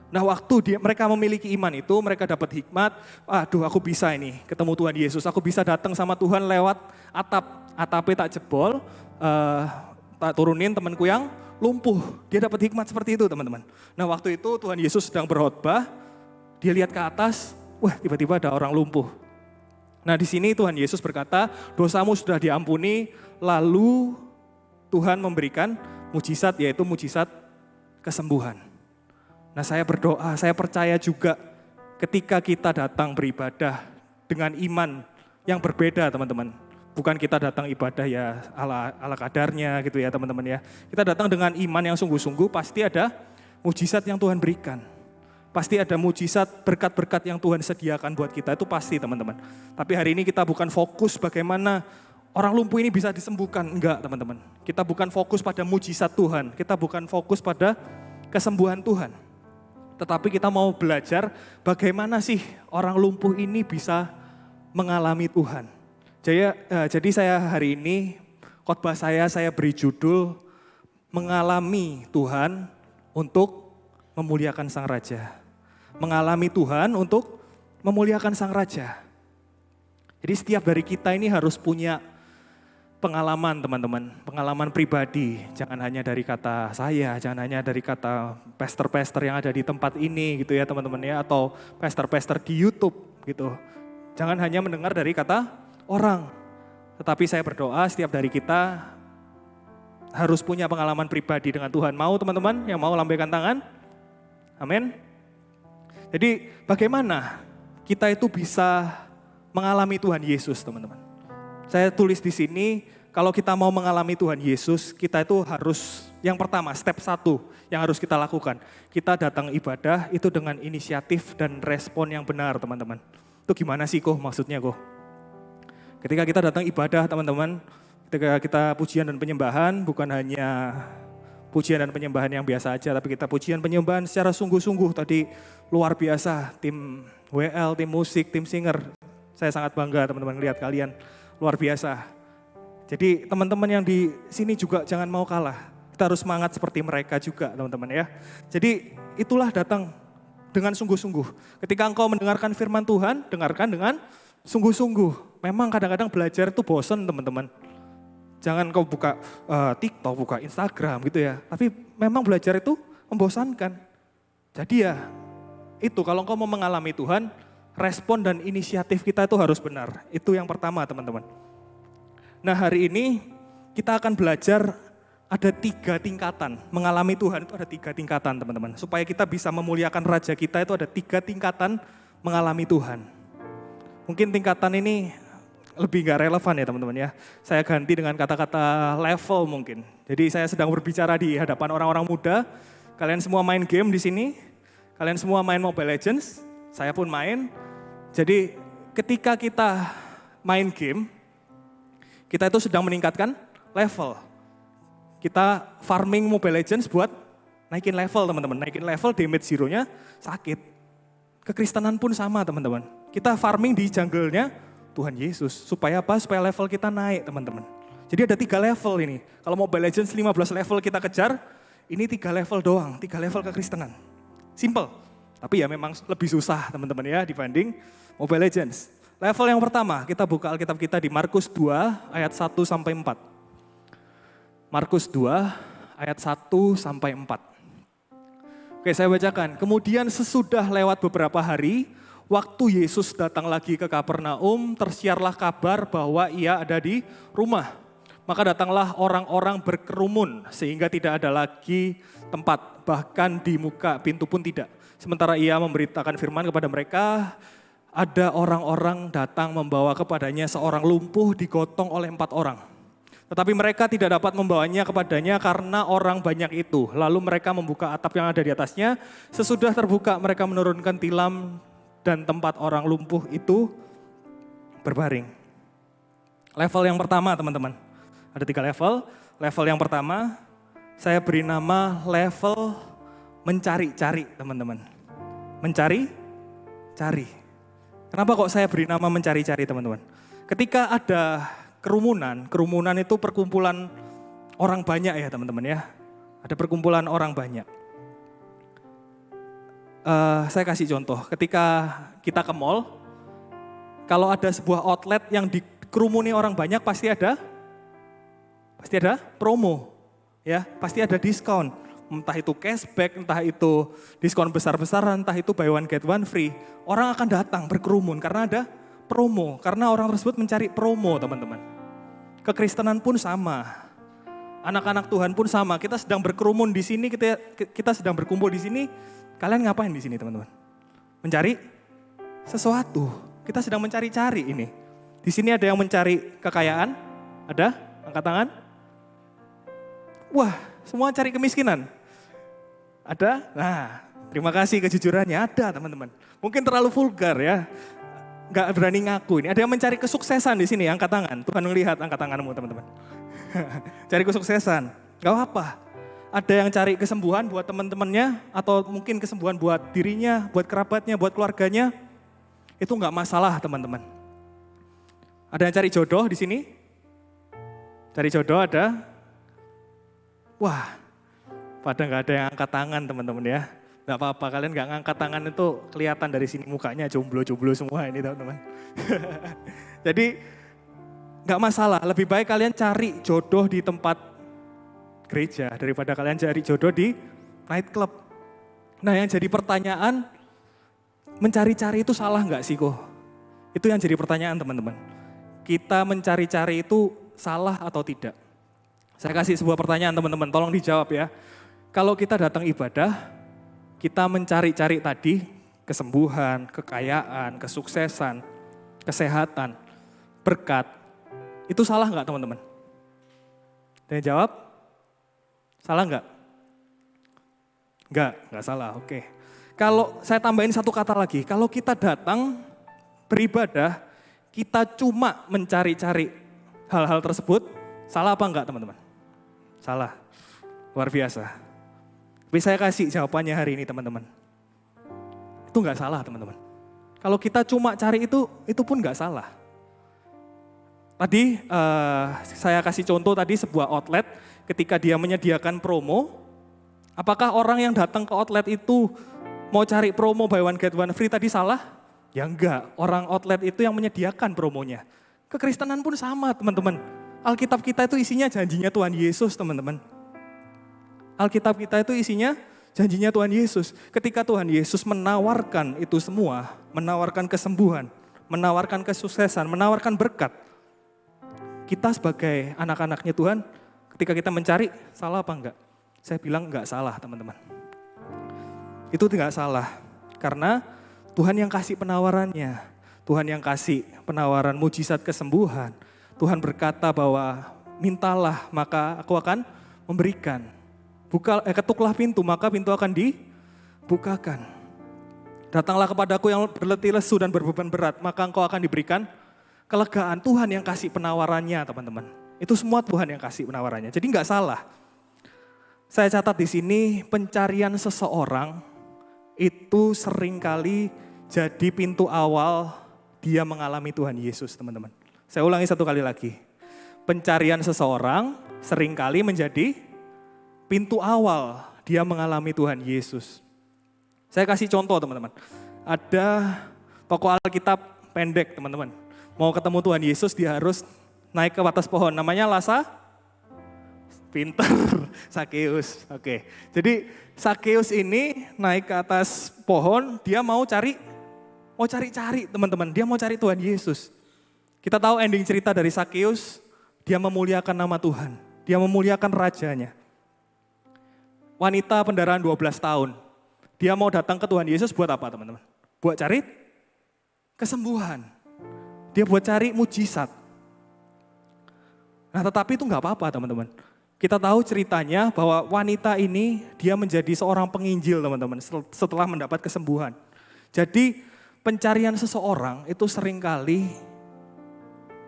S6: Nah waktu mereka memiliki iman itu, mereka dapat hikmat, aduh aku bisa ini ketemu Tuhan Yesus, aku bisa datang sama Tuhan lewat atapnya tak jebol, tak turunin temanku yang lumpuh. Dia dapat hikmat seperti itu teman-teman. Nah waktu itu Tuhan Yesus sedang berkhotbah, dia lihat ke atas, wah tiba-tiba ada orang lumpuh. Nah di sini Tuhan Yesus berkata, dosamu sudah diampuni, lalu Tuhan memberikan mujizat, yaitu mujizat kesembuhan. Nah saya berdoa, saya percaya juga ketika kita datang beribadah dengan iman yang berbeda teman-teman. Bukan kita datang ibadah ya ala kadarnya gitu ya teman-teman ya. Kita datang dengan iman yang sungguh-sungguh, pasti ada mujizat yang Tuhan berikan. Pasti ada mujizat, berkat-berkat yang Tuhan sediakan buat kita, itu pasti teman-teman. Tapi hari ini kita bukan fokus bagaimana orang lumpuh ini bisa disembuhkan, enggak teman-teman. Kita bukan fokus pada mujizat Tuhan, kita bukan fokus pada kesembuhan Tuhan. Tetapi kita mau belajar bagaimana sih orang lumpuh ini bisa mengalami Tuhan. Jadi saya hari ini, khotbah saya beri judul mengalami Tuhan untuk memuliakan Sang Raja. Mengalami Tuhan untuk memuliakan Sang Raja. Jadi setiap dari kita ini harus punya pengalaman teman-teman, pengalaman pribadi. Jangan hanya dari kata saya, jangan hanya dari kata pastor-pastor yang ada di tempat ini gitu ya teman-teman ya, atau pastor-pastor di YouTube gitu. Jangan hanya mendengar dari kata orang. Tetapi saya berdoa setiap dari kita harus punya pengalaman pribadi dengan Tuhan. Mau teman-teman yang mau lambaikan tangan? Amin. Jadi bagaimana kita itu bisa mengalami Tuhan Yesus teman-teman. Saya tulis di sini, kalau kita mau mengalami Tuhan Yesus, kita itu harus, yang pertama, step 1 yang harus kita lakukan. Kita datang ibadah itu dengan inisiatif dan respon yang benar teman-teman. Itu gimana sih kok maksudnya kok? Ketika kita datang ibadah teman-teman, ketika kita pujian dan penyembahan, bukan hanya pujian dan penyembahan yang biasa aja, tapi kita pujian penyembahan secara sungguh-sungguh. Tadi luar biasa, tim WL, tim musik, tim singer. Saya sangat bangga teman-teman lihat kalian. Luar biasa. Jadi teman-teman yang di sini juga jangan mau kalah. Kita harus semangat seperti mereka juga teman-teman ya. Jadi itulah datang dengan sungguh-sungguh. Ketika engkau mendengarkan firman Tuhan, dengarkan dengan sungguh-sungguh. Memang kadang-kadang belajar itu bosan teman-teman. Jangan kau buka TikTok, buka Instagram gitu ya. Tapi memang belajar itu membosankan. Jadi ya itu kalau engkau mau mengalami Tuhan, respon dan inisiatif kita itu harus benar. Itu yang pertama teman-teman. Nah hari ini kita akan belajar ada 3 tingkatan. Mengalami Tuhan itu ada 3 tingkatan teman-teman. Supaya kita bisa memuliakan Raja kita itu ada 3 tingkatan mengalami Tuhan. Mungkin tingkatan ini lebih gak relevan ya teman-teman ya. Saya ganti dengan kata-kata level mungkin. Jadi saya sedang berbicara di hadapan orang-orang muda. Kalian semua main game di sini. Kalian semua main Mobile Legends. Saya pun main. Jadi ketika kita main game, kita itu sedang meningkatkan level. Kita farming Mobile Legends buat naikin level teman-teman. Naikin level, damage zero-nya sakit. Kekristenan pun sama teman-teman. Kita farming di jungle-nya Tuhan Yesus. Supaya apa? Supaya level kita naik teman-teman. Jadi ada 3 level ini. Kalau Mobile Legends 15 level kita kejar, ini 3 level doang. 3 level kekristenan. Simple. Tapi ya memang lebih susah teman-teman ya dibanding Mobile Legends. Level yang pertama, kita buka Alkitab kita di Markus 2 ayat 1 sampai 4. Markus 2 ayat 1 sampai 4. Oke, saya bacakan. Kemudian sesudah lewat beberapa hari, waktu Yesus datang lagi ke Kapernaum, tersiarlah kabar bahwa ia ada di rumah. Maka datanglah orang-orang berkerumun sehingga tidak ada lagi tempat, bahkan di muka pintu pun tidak. Sementara ia memberitakan firman kepada mereka, ada orang-orang datang membawa kepadanya seorang lumpuh digotong oleh 4 orang. Tetapi mereka tidak dapat membawanya kepadanya karena orang banyak itu. Lalu mereka membuka atap yang ada di atasnya. Sesudah terbuka mereka menurunkan tilam dan tempat orang lumpuh itu berbaring. Level yang pertama teman-teman. Ada 3 level. Level yang pertama saya beri nama level mencari-cari teman-teman. Mencari-cari. Kenapa kok saya beri nama mencari-cari teman-teman? Ketika ada kerumunan itu perkumpulan orang banyak ya teman-teman ya. Ada perkumpulan orang banyak. Saya kasih contoh, ketika kita ke mall, kalau ada sebuah outlet yang dikerumuni orang banyak pasti ada promo. Ya, pasti ada diskon, entah itu cashback, entah itu diskon besar-besaran, entah itu buy one get one free. Orang akan datang berkerumun karena ada promo, karena orang tersebut mencari promo teman-teman. Kekristenan pun sama, anak-anak Tuhan pun sama. Kita sedang berkerumun di sini, kita sedang berkumpul di sini. Kalian ngapain di sini teman-teman? Mencari sesuatu. Kita sedang mencari-cari ini. Di sini ada yang mencari kekayaan, ada? Angkat tangan. Wah, semua cari kemiskinan. Ada? Nah, terima kasih kejujurannya. Ada teman-teman. Mungkin terlalu vulgar ya. Gak berani ngaku ini. Ada yang mencari kesuksesan di sini, angkat tangan. Tuhan melihat angkat tanganmu teman-teman. Cari kesuksesan. Gak apa-apa. Ada yang cari kesembuhan buat teman-temannya. Atau mungkin kesembuhan buat dirinya, buat kerabatnya, buat keluarganya. Itu gak masalah teman-teman. Ada yang cari jodoh di sini? Cari jodoh ada? Wah, pada nggak ada yang angkat tangan teman-teman ya. Nggak apa-apa, kalian nggak ngangkat tangan itu kelihatan dari sini mukanya jomblo-jomblo semua ini teman-teman. Jadi nggak masalah, lebih baik kalian cari jodoh di tempat gereja daripada kalian cari jodoh di night club. Nah yang jadi pertanyaan, mencari-cari itu salah nggak sih kok? Itu yang jadi pertanyaan teman-teman. Kita mencari-cari itu salah atau tidak? Saya kasih sebuah pertanyaan teman-teman, tolong dijawab ya. Kalau kita datang ibadah, kita mencari-cari tadi kesembuhan, kekayaan, kesuksesan, kesehatan, berkat. Itu salah nggak teman-teman? Ada yang jawab? Salah nggak? Nggak salah, oke. Kalau saya tambahin satu kata lagi, kalau kita datang beribadah, kita cuma mencari-cari hal-hal tersebut, salah apa enggak teman-teman? Salah, luar biasa. Tapi saya kasih jawabannya hari ini teman-teman. Itu enggak salah teman-teman. Kalau kita cuma cari itu pun enggak salah. Tadi saya kasih contoh tadi sebuah outlet ketika dia menyediakan promo. Apakah orang yang datang ke outlet itu mau cari promo buy one get one free tadi salah? Ya enggak, orang outlet itu yang menyediakan promonya. Kekristenan pun sama teman-teman. Alkitab kita itu isinya janjinya Tuhan Yesus teman-teman. Alkitab kita itu isinya janjinya Tuhan Yesus. Ketika Tuhan Yesus menawarkan itu semua, menawarkan kesembuhan, menawarkan kesuksesan, menawarkan berkat. Kita sebagai anak-anaknya Tuhan, ketika kita mencari, salah apa enggak? Saya bilang enggak salah teman-teman. Itu tidak salah, karena Tuhan yang kasih penawarannya. Tuhan yang kasih penawaran mujizat kesembuhan. Tuhan berkata bahwa mintalah maka aku akan memberikan. Ketuklah pintu maka pintu akan dibukakan. Datanglah kepadaku yang berletih lesu dan berbeban berat maka engkau akan diberikan kelegaan. Tuhan yang kasih penawarannya teman-teman. Itu semua Tuhan yang kasih penawarannya. Jadi enggak salah. Saya catat di sini pencarian seseorang itu seringkali jadi pintu awal dia mengalami Tuhan Yesus teman-teman. Saya ulangi satu kali lagi. Pencarian seseorang seringkali menjadi pintu awal dia mengalami Tuhan Yesus. Saya kasih contoh teman-teman. Ada tokoh Alkitab pendek teman-teman. Mau ketemu Tuhan Yesus dia harus naik ke atas pohon. Namanya pinter, Sakeus. Oke. Jadi Sakeus ini naik ke atas pohon, dia mau cari teman-teman. Dia mau cari Tuhan Yesus. Kita tahu ending cerita dari Sakeus, dia memuliakan nama Tuhan. Dia memuliakan rajanya. Wanita pendarahan 12 tahun. Dia mau datang ke Tuhan Yesus buat apa teman-teman? Buat cari kesembuhan. Dia buat cari mujizat. Nah tetapi itu nggak apa-apa teman-teman. Kita tahu ceritanya bahwa wanita ini dia menjadi seorang penginjil teman-teman setelah mendapat kesembuhan. Jadi pencarian seseorang itu seringkali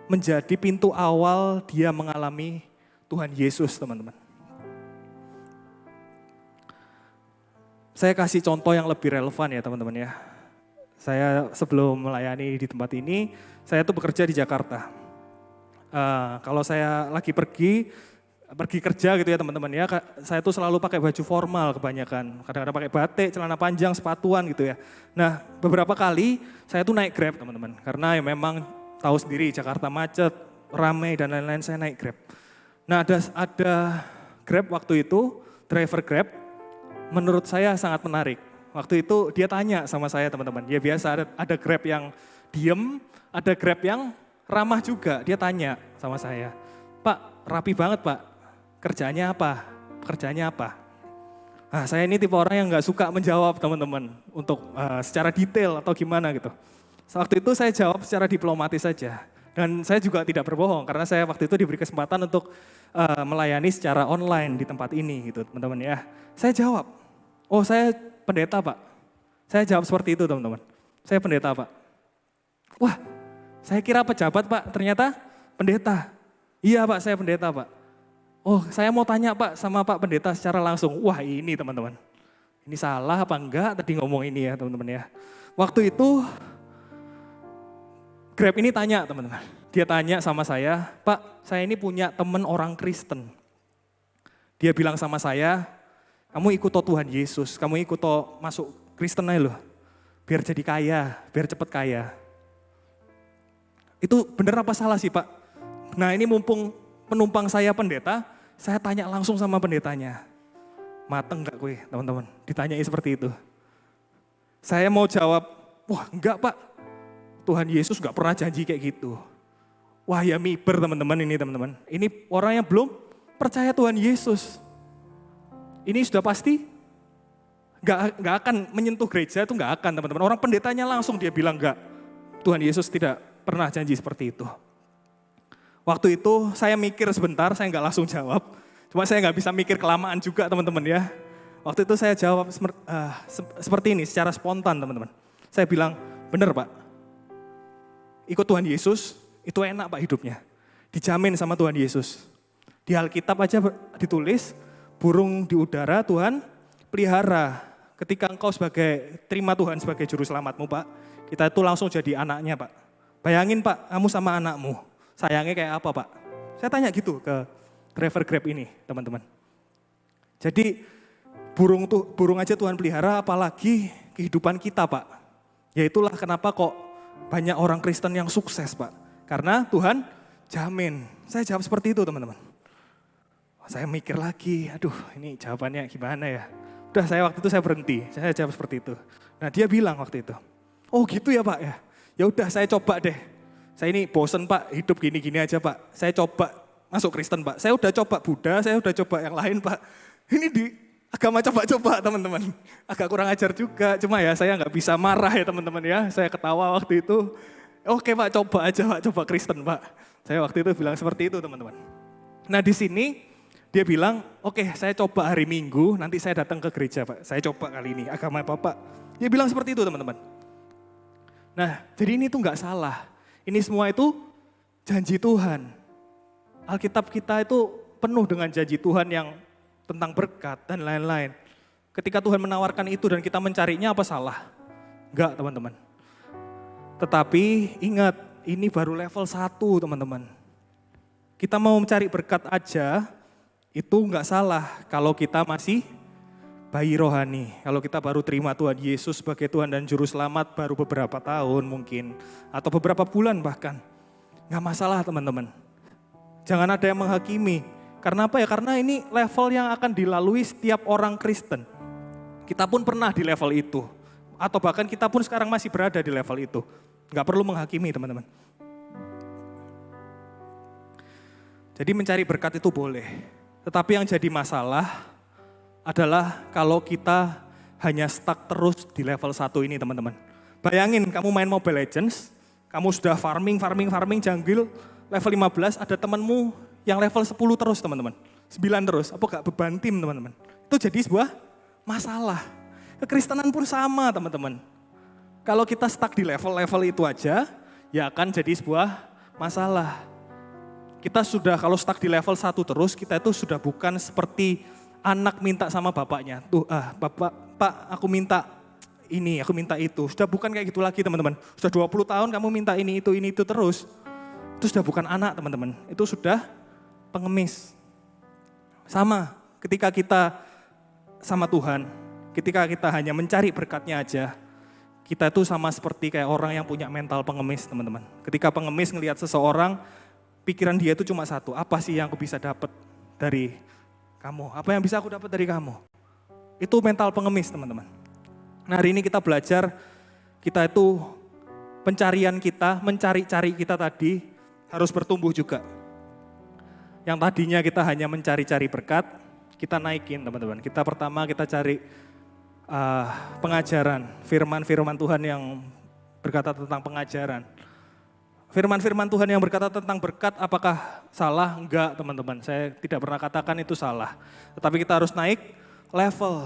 S6: menjadi pintu awal dia mengalami Tuhan Yesus teman-teman. Saya kasih contoh yang lebih relevan ya teman-teman ya. Saya sebelum melayani di tempat ini, saya tuh bekerja di Jakarta. Kalau saya lagi pergi kerja gitu ya teman-teman ya, saya tuh selalu pakai baju formal kebanyakan. Kadang-kadang pakai batik, celana panjang, sepatuan gitu ya. Nah beberapa kali saya tuh naik Grab teman-teman. Karena ya memang tahu sendiri Jakarta macet, ramai dan lain-lain, saya naik Grab. Nah ada Grab waktu itu, driver Grab, menurut saya sangat menarik. Waktu itu dia tanya sama saya teman-teman. Ya biasa ada Grab yang diem, ada Grab yang ramah juga. Dia tanya sama saya, "Pak, rapi banget Pak, kerjanya apa? Pekerjaannya apa?" Nah, saya ini tipe orang yang gak suka menjawab teman-teman untuk secara detail atau gimana gitu. Waktu itu saya jawab secara diplomatis saja. Dan saya juga tidak berbohong karena saya waktu itu diberi kesempatan untuk melayani secara online di tempat ini gitu teman-teman ya. Saya jawab, "Oh saya pendeta Pak." Saya jawab seperti itu teman-teman. "Saya pendeta Pak." Wah, saya kira pejabat Pak, ternyata pendeta. "Iya Pak, saya pendeta Pak." "Oh saya mau tanya Pak sama Pak pendeta secara langsung." Wah ini teman-teman. Ini salah apa enggak tadi ngomong ini ya teman-teman ya. Waktu itu Grab ini tanya teman-teman. Dia tanya sama saya, "Pak saya ini punya teman orang Kristen." Dia bilang sama saya, "Kamu ikut Tuhan Yesus, kamu ikut masuk Kristen aja loh. Biar jadi kaya, biar cepet kaya." Itu benar apa salah sih Pak? Nah ini mumpung penumpang saya pendeta, saya tanya langsung sama pendetanya. Mateng gak gue teman-teman? Ditanyai seperti itu. Saya mau jawab, "Wah enggak Pak, Tuhan Yesus gak pernah janji kayak gitu." Wah ya miber teman-teman ini teman-teman. Ini orang yang belum percaya Tuhan Yesus. Ini sudah pasti gak akan menyentuh gereja, itu gak akan teman-teman. Orang pendetanya langsung dia bilang enggak, Tuhan Yesus tidak pernah janji seperti itu. Waktu itu saya mikir sebentar, saya nggak langsung jawab. Cuma saya nggak bisa mikir kelamaan juga teman-teman ya. Waktu itu saya jawab seperti ini, secara spontan teman-teman. Saya bilang, "Benar Pak, ikut Tuhan Yesus itu enak Pak hidupnya. Dijamin sama Tuhan Yesus. Di Alkitab aja ditulis, burung di udara Tuhan pelihara. Ketika engkau terima Tuhan sebagai juru selamatmu Pak, kita itu langsung jadi anaknya Pak. Bayangin Pak, kamu sama anakmu. Sayangnya kayak apa Pak?" Saya tanya gitu ke driver Grab ini teman-teman. Jadi burung aja Tuhan pelihara, apalagi kehidupan kita Pak. Ya itulah kenapa kok banyak orang Kristen yang sukses Pak. Karena Tuhan jamin. Saya jawab seperti itu teman-teman. Saya mikir lagi, aduh ini jawabannya gimana ya. Udah waktu itu saya berhenti, saya jawab seperti itu. Nah dia bilang waktu itu, "Oh gitu ya Pak ya. Ya udah saya coba deh. Saya ini bosen Pak, hidup gini-gini aja Pak. Saya coba masuk Kristen Pak. Saya udah coba Buddha, saya udah coba yang lain Pak. Ini di agama coba-coba teman-teman. Agak kurang ajar juga, cuma ya saya nggak bisa marah ya teman-teman ya. Saya ketawa waktu itu. Oke Pak, coba aja Pak, coba Kristen Pak." Saya waktu itu bilang seperti itu teman-teman. Nah di sini dia bilang, "Oke saya coba hari Minggu, nanti saya datang ke gereja Pak. Saya coba kali ini agama Bapak." Dia bilang seperti itu teman-teman. Nah jadi ini tuh nggak salah. Ini semua itu janji Tuhan. Alkitab kita itu penuh dengan janji Tuhan yang tentang berkat dan lain-lain. Ketika Tuhan menawarkan itu dan kita mencarinya, apa salah? Enggak teman-teman. Tetapi ingat, ini baru level 1 teman-teman. Kita mau mencari berkat aja, itu enggak salah kalau kita masih bayi rohani. Kalau kita baru terima Tuhan Yesus sebagai Tuhan dan Juru Selamat baru beberapa tahun mungkin. Atau beberapa bulan bahkan. Enggak masalah teman-teman. Jangan ada yang menghakimi. Karena apa ya? Karena ini level yang akan dilalui setiap orang Kristen. Kita pun pernah di level itu. Atau bahkan kita pun sekarang masih berada di level itu. Enggak perlu menghakimi teman-teman. Jadi mencari berkat itu boleh. Tetapi yang jadi masalah adalah kalau kita hanya stuck terus di level 1 ini teman-teman. Bayangin kamu main Mobile Legends, kamu sudah farming jungle, level 15, ada temanmu yang level 10 terus teman-teman. 9 terus, apa gak beban tim teman-teman. Itu jadi sebuah masalah. Kekristenan pun sama teman-teman. Kalau kita stuck di level-level itu aja, ya akan jadi sebuah masalah. Kita sudah kalau stuck di level 1 terus, kita itu sudah bukan seperti anak minta sama bapaknya. Tuh, bapak, Pak, aku minta ini, aku minta itu. Sudah bukan kayak gitu lagi teman-teman. Sudah 20 tahun kamu minta ini itu terus. Itu sudah bukan anak teman-teman. Itu sudah pengemis. Sama ketika kita sama Tuhan, ketika kita hanya mencari berkatnya aja, kita itu sama seperti kayak orang yang punya mental pengemis teman-teman. Ketika pengemis ngelihat seseorang, pikiran dia itu cuma satu, apa sih yang aku bisa dapat dari kamu? Apa yang bisa aku dapat dari kamu? Itu mental pengemis teman-teman. Nah hari ini kita belajar, kita itu pencarian kita, mencari-cari kita tadi harus bertumbuh juga. Yang tadinya kita hanya mencari-cari berkat, kita naikin teman-teman. Kita pertama kita cari pengajaran, firman-firman Tuhan yang berkata tentang pengajaran. Firman-firman Tuhan yang berkata tentang berkat apakah salah? Enggak teman-teman, saya tidak pernah katakan itu salah. Tetapi kita harus naik level.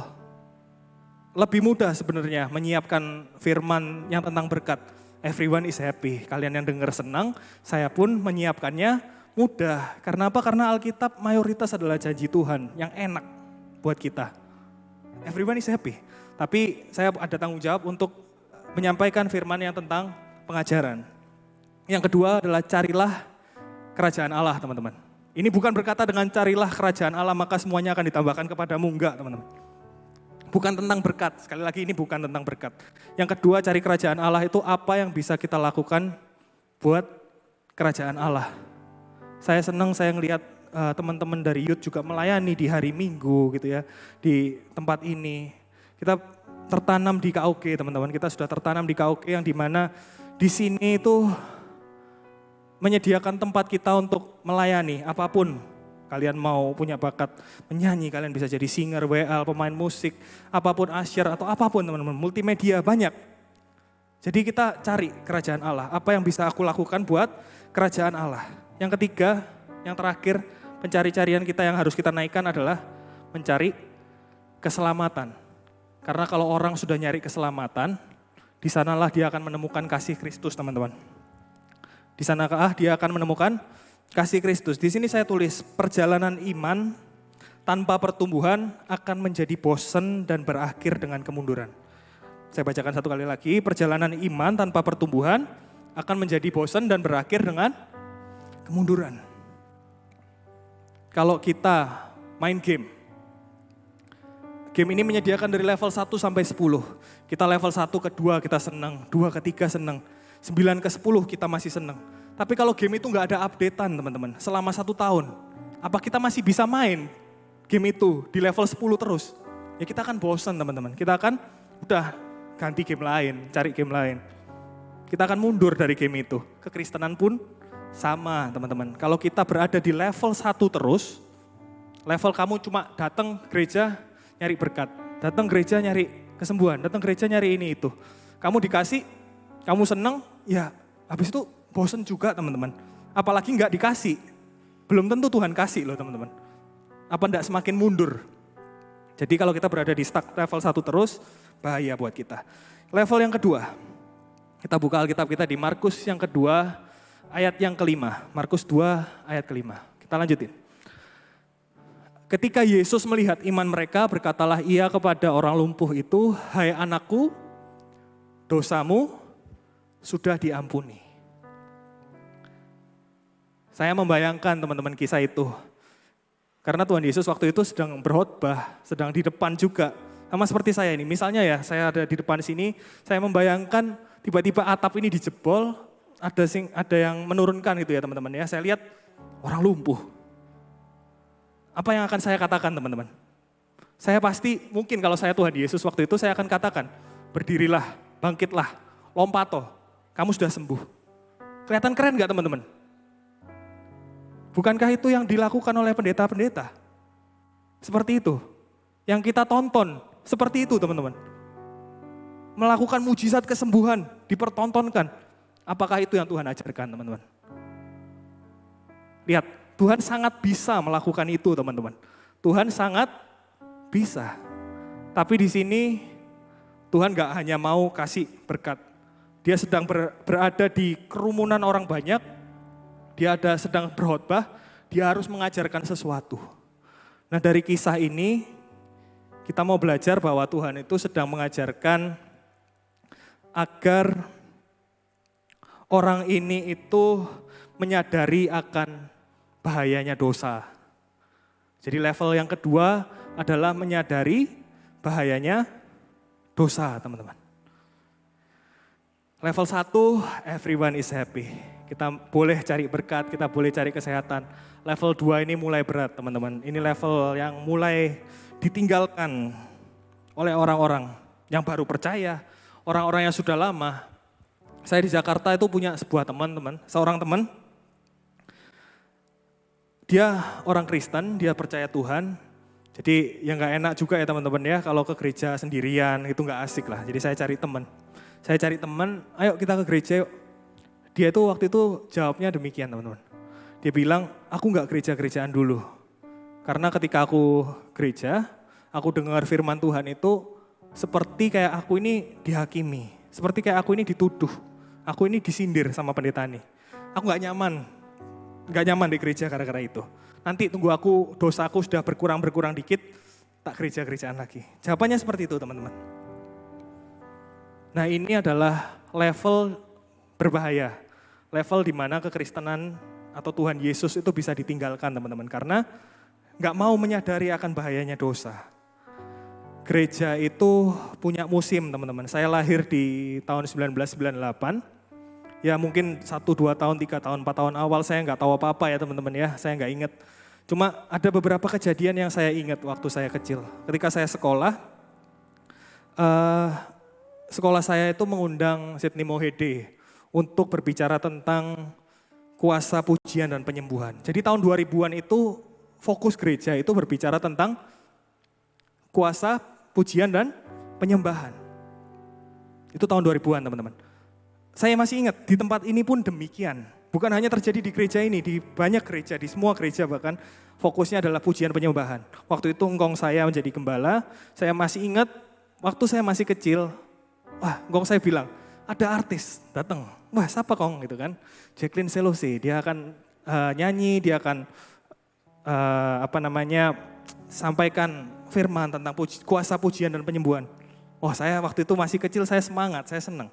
S6: Lebih mudah sebenarnya menyiapkan firman yang tentang berkat. Everyone is happy, kalian yang dengar senang, saya pun menyiapkannya mudah. Karena apa? Karena Alkitab mayoritas adalah janji Tuhan yang enak buat kita. Everyone is happy. Tapi saya ada tanggung jawab untuk menyampaikan firman yang tentang pengajaran. Yang kedua adalah carilah kerajaan Allah teman-teman. Ini bukan berkata dengan carilah kerajaan Allah maka semuanya akan ditambahkan kepadamu, enggak teman-teman. Bukan tentang berkat, sekali lagi ini bukan tentang berkat. Yang kedua cari kerajaan Allah itu apa yang bisa kita lakukan buat kerajaan Allah. Saya senang saya ngelihat teman-teman dari youth juga melayani di hari Minggu gitu ya. Di tempat ini. Kita tertanam di KOG teman-teman, kita sudah tertanam di KOG yang dimana di sini itu menyediakan tempat kita untuk melayani apapun. Kalian mau punya bakat menyanyi, kalian bisa jadi singer, WL, pemain musik, apapun asyir atau apapun teman-teman, multimedia banyak. Jadi kita cari kerajaan Allah, apa yang bisa aku lakukan buat kerajaan Allah. Yang ketiga, yang terakhir, pencari-carian kita yang harus kita naikkan adalah mencari keselamatan. Karena kalau orang sudah nyari keselamatan, di sanalah dia akan menemukan kasih Kristus teman-teman. Di sanakah dia akan menemukan kasih Kristus. Di sini saya tulis perjalanan iman tanpa pertumbuhan akan menjadi bosan dan berakhir dengan kemunduran. Saya bacakan satu kali lagi, perjalanan iman tanpa pertumbuhan akan menjadi bosan dan berakhir dengan kemunduran. Kalau kita main game ini menyediakan dari level 1 sampai 10. Kita level 1 ke 2 kita senang, 2 ke 3 senang. 9 ke 10 kita masih senang. Tapi kalau game itu nggak ada updatean teman-teman, selama 1 tahun, apa kita masih bisa main game itu di level 10 terus? Ya kita akan bosan teman-teman, kita akan udah ganti game lain, cari game lain. Kita akan mundur dari game itu. Kekristenan pun sama teman-teman. Kalau kita berada di level 1 terus, level kamu cuma datang gereja nyari berkat, datang gereja nyari kesembuhan, datang gereja nyari ini itu. Kamu dikasih, kamu seneng, ya habis itu bosen juga teman-teman. Apalagi nggak dikasih, belum tentu Tuhan kasih loh teman-teman. Apa enggak semakin mundur? Jadi kalau kita berada di stuck level 1 terus, bahaya buat kita. Level yang kedua, kita buka Alkitab kita di Markus yang kedua, ayat yang kelima. Markus 2 ayat kelima. Kita lanjutin. Ketika Yesus melihat iman mereka, berkatalah ia kepada orang lumpuh itu, hai anakku, dosamu sudah diampuni. Saya membayangkan teman-teman kisah itu. Karena Tuhan Yesus waktu itu sedang berkhotbah, sedang di depan juga. Sama seperti saya ini, misalnya ya saya ada di depan sini, saya membayangkan tiba-tiba atap ini dijebol, ada yang menurunkan gitu ya teman-teman ya. Saya lihat orang lumpuh. Apa yang akan saya katakan teman-teman? Saya pasti mungkin kalau saya Tuhan Yesus waktu itu saya akan katakan, berdirilah, bangkitlah, lompato, kamu sudah sembuh. Kelihatan keren gak teman-teman? Bukankah itu yang dilakukan oleh pendeta-pendeta? Seperti itu. Yang kita tonton, seperti itu teman-teman. melakukan mujizat kesembuhan, dipertontonkan. Apakah itu yang Tuhan ajarkan, teman-teman? Lihat, Tuhan sangat bisa melakukan itu, teman-teman. Tuhan sangat bisa. Tapi di sini Tuhan gak hanya mau kasih berkat. Dia sedang berada di kerumunan orang banyak, dia sedang berkhotbah, dia harus mengajarkan sesuatu. Nah, dari kisah ini kita mau belajar bahwa Tuhan itu sedang mengajarkan agar orang ini itu menyadari akan bahayanya dosa. Jadi level yang kedua adalah menyadari bahayanya dosa, teman-teman. Level 1, everyone is happy. Kita boleh cari berkat, kita boleh cari kesehatan. Level 2 ini mulai berat, teman-teman. Ini level yang mulai ditinggalkan oleh orang-orang yang baru percaya, orang-orang yang sudah lama. Saya di Jakarta itu punya sebuah teman-teman, seorang teman. Dia orang Kristen, dia percaya Tuhan. Jadi yang gak enak juga ya teman-teman ya, kalau ke gereja sendirian itu gak asik lah. Jadi saya cari teman. Saya cari teman, ayo kita ke gereja yuk. Dia itu waktu itu jawabnya demikian teman-teman. Dia bilang, aku gak gereja-gerejaan dulu. Karena ketika aku gereja, aku dengar firman Tuhan itu seperti kayak aku ini dihakimi. Seperti kayak aku ini dituduh. Aku ini disindir sama pendeta nih. Aku gak nyaman di gereja gara-gara itu. Nanti tunggu aku, dosaku sudah berkurang dikit, tak gereja-gerejaan lagi. Jawabannya seperti itu teman-teman. Nah ini adalah level berbahaya. Level di mana kekristenan atau Tuhan Yesus itu bisa ditinggalkan teman-teman. Karena gak mau menyadari akan bahayanya dosa. Gereja itu punya musim teman-teman. Saya lahir di tahun 1998. Ya mungkin 1, 2 tahun, 3 tahun, 4 tahun awal saya nggak tahu apa-apa ya teman-teman ya. Saya nggak ingat. Cuma ada beberapa kejadian yang saya ingat waktu saya kecil. Ketika saya sekolah saya itu mengundang Sidney Mohede untuk berbicara tentang kuasa pujian dan penyembuhan. Jadi tahun 2000-an itu fokus gereja itu berbicara tentang kuasa pujian dan penyembahan. Itu tahun 2000-an teman-teman. Saya masih ingat di tempat ini pun demikian. Bukan hanya terjadi di gereja ini, di banyak gereja, di semua gereja bahkan fokusnya adalah pujian penyembahan. Waktu itu engkong saya menjadi gembala, saya masih ingat waktu saya masih kecil, engkong saya bilang, ada artis datang. Wah siapa kong gitu kan, Jacqueline Selose, dia akan nyanyi, dia akan sampaikan firman tentang kuasa pujian dan penyembuhan. Wah saya waktu itu masih kecil, saya semangat, saya senang.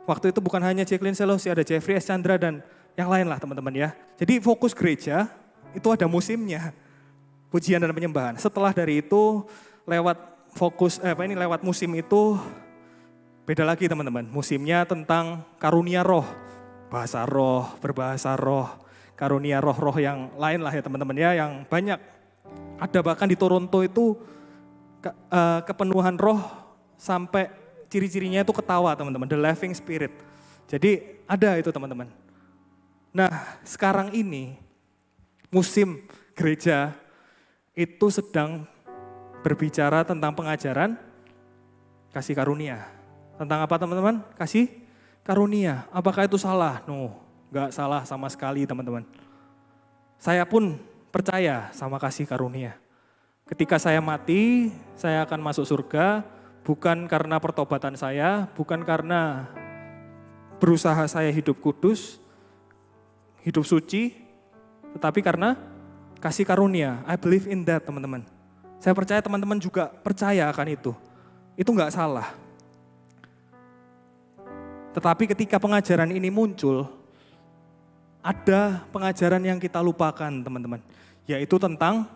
S6: Waktu itu bukan hanya Jacqueline Selose, ada Jeffrey S. Chandra dan yang lain lah teman-teman ya. Jadi fokus gereja itu ada musimnya, pujian dan penyembahan. Setelah dari itu lewat musim itu beda lagi teman-teman. Musimnya tentang karunia roh, bahasa roh, berbahasa roh, karunia roh-roh yang lain lah ya teman-teman ya, yang banyak. Ada bahkan di Toronto itu kepenuhan roh sampai ciri-cirinya itu ketawa teman-teman, the laughing spirit. Jadi ada itu teman-teman. Nah sekarang ini musim gereja itu sedang berbicara tentang pengajaran kasih karunia. Tentang apa teman-teman? Kasih karunia. Apakah itu salah? No, gak salah sama sekali teman-teman. Saya pun percaya sama kasih karunia. Ketika saya mati, saya akan masuk surga. Bukan karena pertobatan saya, bukan karena berusaha saya hidup kudus, hidup suci, tetapi karena kasih karunia. I believe in that teman-teman. Saya percaya teman-teman juga percaya akan itu. Itu enggak salah. Tetapi ketika pengajaran ini muncul, ada pengajaran yang kita lupakan teman-teman. Yaitu tentang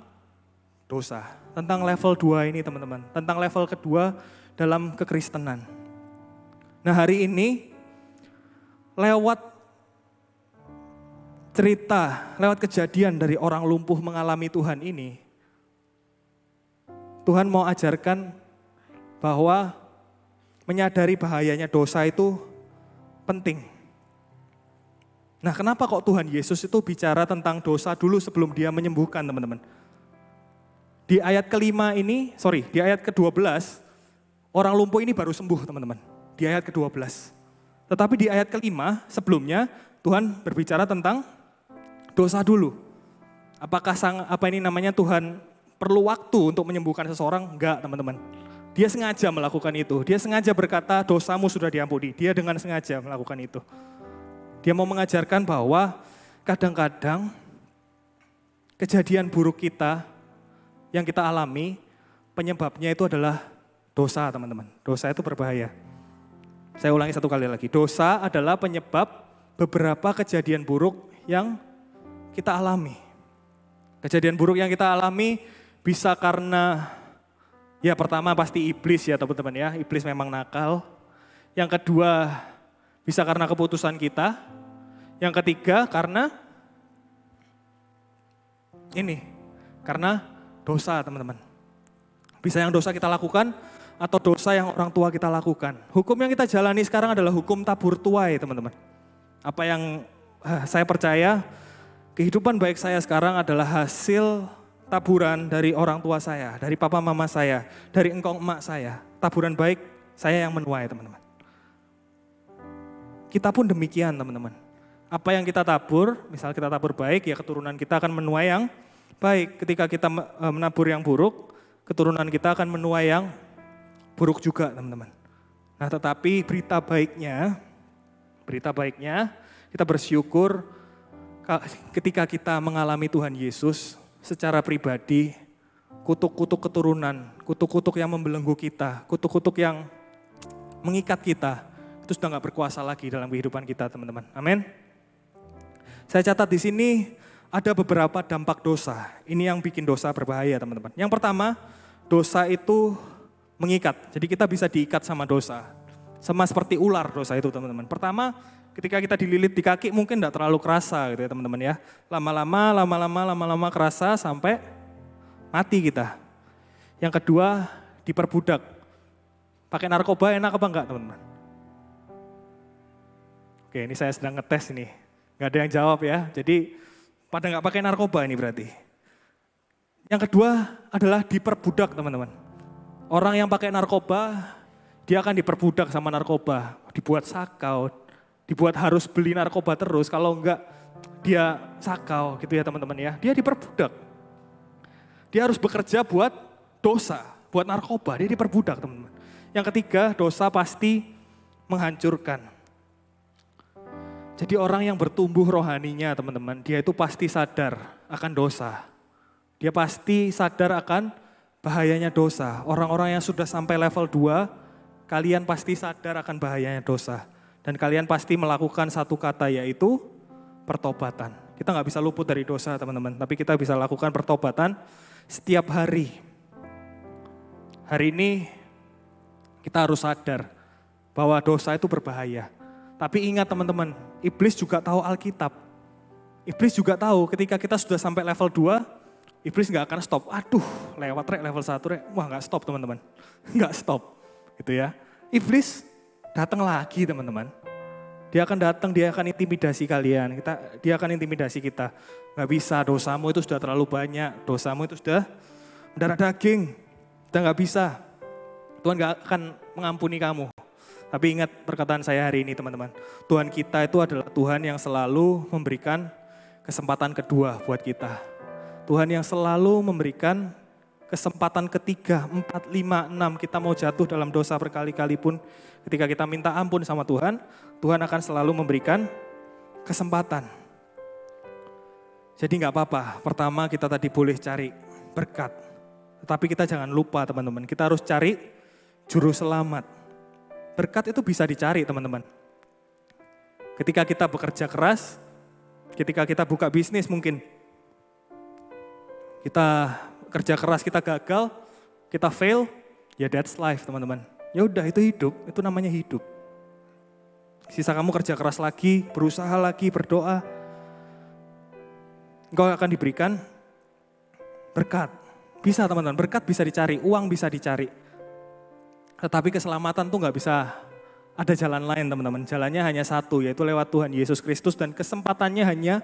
S6: dosa. Tentang level 2 ini teman-teman. Tentang level kedua dalam kekristenan. Nah hari ini lewat cerita, lewat kejadian dari orang lumpuh mengalami Tuhan ini, Tuhan mau ajarkan bahwa menyadari bahayanya dosa itu penting. Nah kenapa kok Tuhan Yesus itu bicara tentang dosa dulu sebelum dia menyembuhkan teman-teman? Di ayat ke-12, orang lumpuh ini baru sembuh teman-teman. Di ayat ke-12. Tetapi di ayat ke-5 sebelumnya Tuhan berbicara tentang dosa dulu. Apakah Tuhan perlu waktu untuk menyembuhkan seseorang? Enggak teman-teman. Dia sengaja melakukan itu. Dia sengaja berkata dosamu sudah diampuni. Dia dengan sengaja melakukan itu. Dia mau mengajarkan bahwa kadang-kadang kejadian buruk kita yang kita alami, penyebabnya itu adalah dosa teman-teman. Dosa itu berbahaya. Saya ulangi satu kali lagi. Dosa adalah penyebab beberapa kejadian buruk yang kita alami. Kejadian buruk yang kita alami bisa karena, ya pertama pasti iblis ya teman-teman ya. Iblis memang nakal. Yang kedua bisa karena keputusan kita. Yang ketiga karena karena dosa teman-teman. Bisa yang dosa kita lakukan atau dosa yang orang tua kita lakukan. Hukum yang kita jalani sekarang adalah hukum tabur tuai teman-teman. Apa yang saya percaya, kehidupan baik saya sekarang adalah hasil taburan dari orang tua saya, dari papa mama saya, dari engkong emak saya. Taburan baik saya yang menuai teman-teman. Kita pun demikian teman-teman. Apa yang kita tabur, misal kita tabur baik, ya keturunan kita akan menuai yang baik. Ketika kita menabur yang buruk, keturunan kita akan menuai yang buruk juga teman-teman. Nah tetapi berita baiknya kita bersyukur ketika kita mengalami Tuhan Yesus secara pribadi, kutuk-kutuk keturunan, kutuk-kutuk yang membelenggu kita, kutuk-kutuk yang mengikat kita, itu sudah gak berkuasa lagi dalam kehidupan kita teman-teman. Amin. Saya catat di sini ada beberapa dampak dosa. Ini yang bikin dosa berbahaya teman-teman. Yang pertama, dosa itu mengikat. Jadi kita bisa diikat sama dosa. Sama seperti ular dosa itu teman-teman. Pertama, ketika kita dililit di kaki mungkin tidak terlalu kerasa gitu ya teman-teman ya. Lama-lama kerasa sampai mati kita. Yang kedua, diperbudak. Pakai narkoba enak apa enggak teman-teman? Oke, ini saya sedang ngetes ini. Nggak ada yang jawab ya. Jadi pada nggak pakai narkoba ini berarti. Yang kedua adalah diperbudak teman-teman. Orang yang pakai narkoba, dia akan diperbudak sama narkoba. Dibuat sakau, dibuat harus beli narkoba terus. Kalau enggak dia sakau gitu ya teman-teman ya. Dia diperbudak. Dia harus bekerja buat dosa, buat narkoba. Dia diperbudak teman-teman. Yang ketiga, dosa pasti menghancurkan. Jadi orang yang bertumbuh rohaninya teman-teman, dia itu pasti sadar akan dosa. Dia pasti sadar akan bahayanya dosa. Orang-orang yang sudah sampai level 2, kalian pasti sadar akan bahayanya dosa. Dan kalian pasti melakukan satu kata yaitu pertobatan. Kita nggak bisa luput dari dosa teman-teman, tapi kita bisa lakukan pertobatan setiap hari. Hari ini kita harus sadar bahwa dosa itu berbahaya. Tapi ingat teman-teman, iblis juga tahu Alkitab. Iblis juga tahu ketika kita sudah sampai level 2, iblis gak akan stop. Aduh, lewat level 1 wah gak stop teman-teman. Gak stop, gitu ya. Iblis datang lagi teman-teman. Dia akan datang, dia akan intimidasi kalian. Dia akan intimidasi kita. Gak bisa, dosamu itu sudah terlalu banyak. Dosamu itu sudah mendarah daging. Kita gak bisa. Tuhan gak akan mengampuni kamu. Tapi ingat perkataan saya hari ini teman-teman. Tuhan kita itu adalah Tuhan yang selalu memberikan kesempatan kedua buat kita. Tuhan yang selalu memberikan kesempatan ketiga, 4, 5, 6. Kita mau jatuh dalam dosa berkali-kali pun ketika kita minta ampun sama Tuhan, Tuhan akan selalu memberikan kesempatan. Jadi gak apa-apa, pertama kita tadi boleh cari berkat. Tetapi kita jangan lupa teman-teman, kita harus cari juru selamat. Berkat itu bisa dicari teman-teman. Ketika kita bekerja keras, ketika kita buka bisnis mungkin. Kita kerja keras, kita gagal, kita fail, ya that's life teman-teman. Ya udah itu hidup, itu namanya hidup. Sisa kamu kerja keras lagi, berusaha lagi, berdoa. Engkau akan diberikan berkat. Bisa teman-teman, berkat bisa dicari, uang bisa dicari. Tetapi keselamatan tuh gak bisa ada jalan lain teman-teman. Jalannya hanya satu, yaitu lewat Tuhan Yesus Kristus. Dan kesempatannya hanya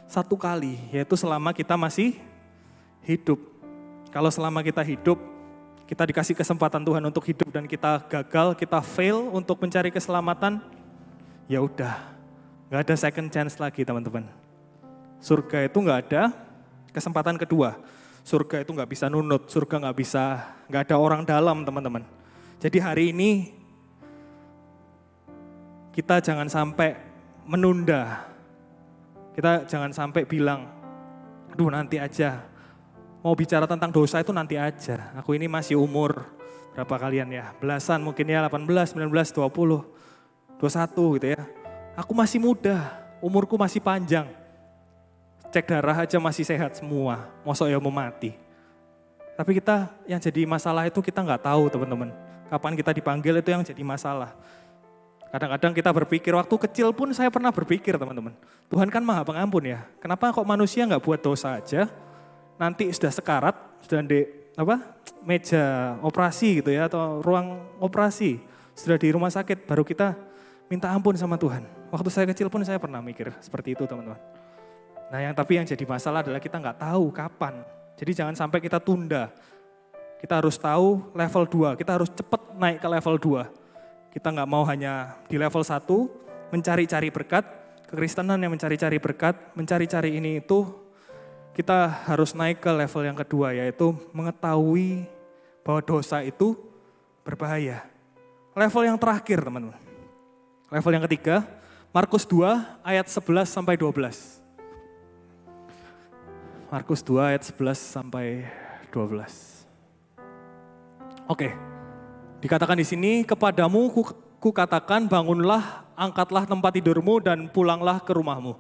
S6: satu kali, yaitu selama kita masih hidup. Kalau selama kita hidup, kita dikasih kesempatan Tuhan untuk hidup dan kita gagal, kita fail untuk mencari keselamatan, ya udah, nggak ada second chance lagi teman-teman. Surga itu nggak ada kesempatan kedua. Surga itu nggak bisa nunut, surga nggak ada orang dalam teman-teman. Jadi hari ini kita jangan sampai menunda. Kita jangan sampai bilang, aduh nanti aja. Mau bicara tentang dosa itu nanti aja. Aku ini masih umur berapa kalian ya? Belasan mungkin ya, 18, 19, 20, 21 gitu ya. Aku masih muda, umurku masih panjang. Cek darah aja masih sehat semua, mosok ya mau mati. Tapi kita yang jadi masalah itu kita nggak tahu teman-teman. Kapan kita dipanggil itu yang jadi masalah. Kadang-kadang kita berpikir, waktu kecil pun saya pernah berpikir teman-teman. Tuhan kan maha pengampun ya, kenapa kok manusia nggak buat dosa aja? Nanti sudah sekarat, sudah di meja operasi gitu ya, atau ruang operasi, sudah di rumah sakit, baru kita minta ampun sama Tuhan. Waktu saya kecil pun saya pernah mikir seperti itu teman-teman. Nah tapi yang jadi masalah adalah kita nggak tahu kapan. Jadi jangan sampai kita tunda. Kita harus tahu level 2, kita harus cepat naik ke level 2. Kita nggak mau hanya di level 1, mencari-cari berkat, kekristenan yang mencari-cari berkat, mencari-cari ini itu, kita harus naik ke level yang kedua, yaitu mengetahui bahwa dosa itu berbahaya. Level yang terakhir teman-teman. Level yang ketiga, Markus 2 ayat 11 sampai 12. Markus 2 ayat 11 sampai 12. Oke, dikatakan di sini, kepadamu kukatakan bangunlah, angkatlah tempat tidurmu dan pulanglah ke rumahmu.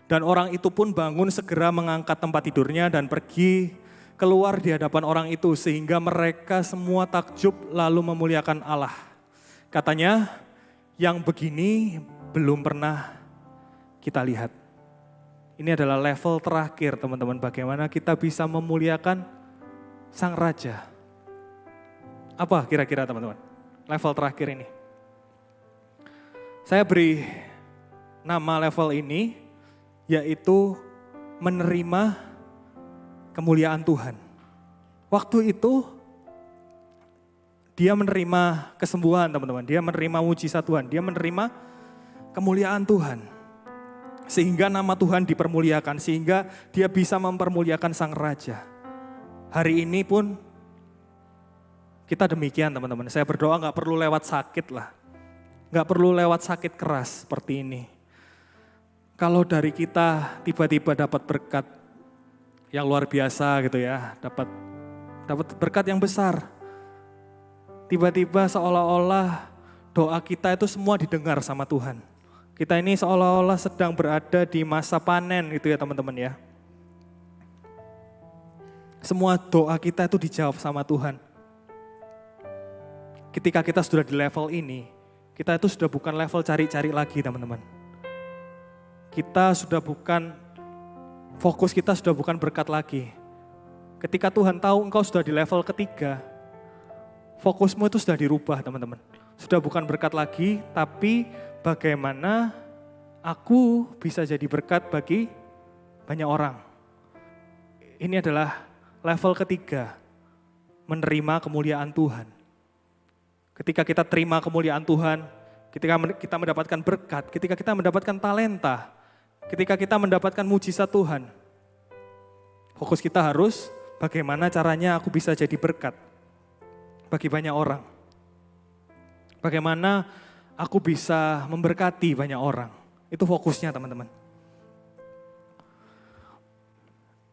S6: Dan orang itu pun bangun segera mengangkat tempat tidurnya dan pergi keluar di hadapan orang itu sehingga mereka semua takjub lalu memuliakan Allah. Katanya, yang begini belum pernah kita lihat. Ini adalah level terakhir teman-teman, bagaimana kita bisa memuliakan Sang Raja. Apa kira-kira teman-teman? Level terakhir ini. Saya beri nama level ini, yaitu menerima kemuliaan Tuhan. Waktu itu, dia menerima kesembuhan teman-teman, dia menerima mujizat Tuhan, dia menerima kemuliaan Tuhan. Sehingga nama Tuhan dipermuliakan, sehingga dia bisa mempermuliakan Sang Raja. Hari ini pun kita demikian teman-teman. Saya berdoa gak perlu lewat sakit lah. Gak perlu lewat sakit keras seperti ini. Kalau dari kita tiba-tiba dapat berkat yang luar biasa gitu ya. Dapat berkat yang besar. Tiba-tiba seolah-olah doa kita itu semua didengar sama Tuhan. Kita ini seolah-olah sedang berada di masa panen gitu ya teman-teman ya. Semua doa kita itu dijawab sama Tuhan. Ketika kita sudah di level ini, kita itu sudah bukan level cari-cari lagi teman-teman. Kita sudah bukan, fokus kita sudah bukan berkat lagi. Ketika Tuhan tahu engkau sudah di level ketiga, fokusmu itu sudah dirubah teman-teman. Sudah bukan berkat lagi, tapi bagaimana aku bisa jadi berkat bagi banyak orang. Ini adalah level ketiga, menerima kemuliaan Tuhan. Ketika kita terima kemuliaan Tuhan, ketika kita mendapatkan berkat, ketika kita mendapatkan talenta, ketika kita mendapatkan mujizat Tuhan, fokus kita harus bagaimana caranya aku bisa jadi berkat bagi banyak orang. Bagaimana aku bisa memberkati banyak orang. Itu fokusnya teman-teman.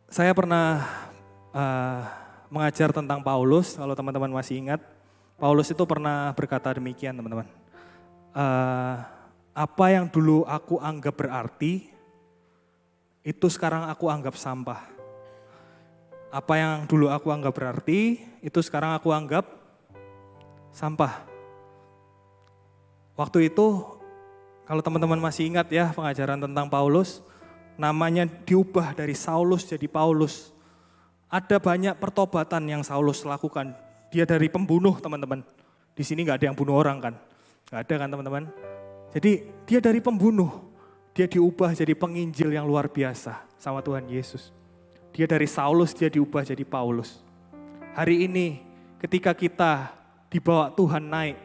S6: Saya pernah mengajar tentang Paulus, kalau teman-teman masih ingat. Paulus itu pernah berkata demikian teman-teman. Apa yang dulu aku anggap berarti, itu sekarang aku anggap sampah. Apa yang dulu aku anggap berarti, itu sekarang aku anggap sampah. Waktu itu, kalau teman-teman masih ingat ya pengajaran tentang Paulus, namanya diubah dari Saulus jadi Paulus. Ada banyak pertobatan yang Saulus lakukan. Dia dari pembunuh teman-teman. Di sini gak ada yang bunuh orang kan? Gak ada kan teman-teman? Jadi dia dari pembunuh, dia diubah jadi penginjil yang luar biasa sama Tuhan Yesus. Dia dari Saulus, dia diubah jadi Paulus. Hari ini ketika kita dibawa Tuhan naik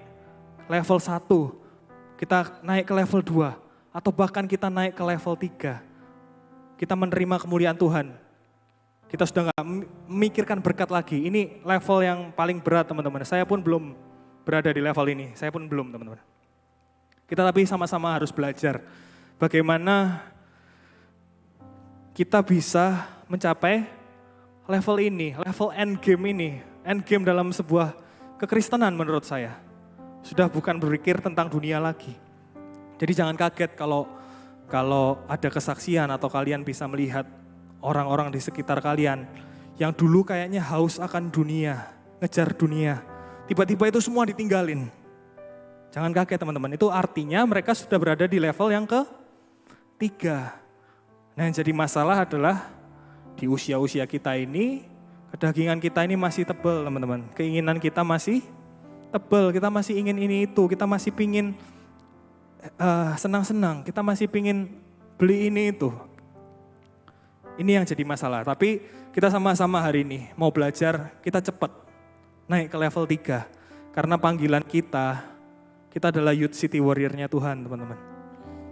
S6: level 1, kita naik ke level 2, atau bahkan kita naik ke level 3, kita menerima kemuliaan Tuhan. Kita sudah gak memikirkan berkat lagi. Ini level yang paling berat teman-teman. Saya pun belum berada di level ini, saya pun belum teman-teman. Kita tapi sama-sama harus belajar bagaimana kita bisa mencapai level ini, level end game ini. End game dalam sebuah kekristenan menurut saya. Sudah bukan berpikir tentang dunia lagi. Jadi jangan kaget kalau ada kesaksian atau kalian bisa melihat orang-orang di sekitar kalian yang dulu kayaknya haus akan dunia, ngejar dunia. Tiba-tiba itu semua ditinggalin. Jangan kaget teman-teman, itu artinya mereka sudah berada di level yang ke-3. Nah yang jadi masalah adalah di usia-usia kita ini, kedagingan kita ini masih tebal teman-teman. Keinginan kita masih tebal, kita masih ingin ini itu, kita masih pingin senang-senang, kita masih pingin beli ini itu. Ini yang jadi masalah, tapi kita sama-sama hari ini mau belajar, kita cepat naik ke level 3. Karena panggilan kita adalah Youth City Warrior-nya Tuhan teman-teman.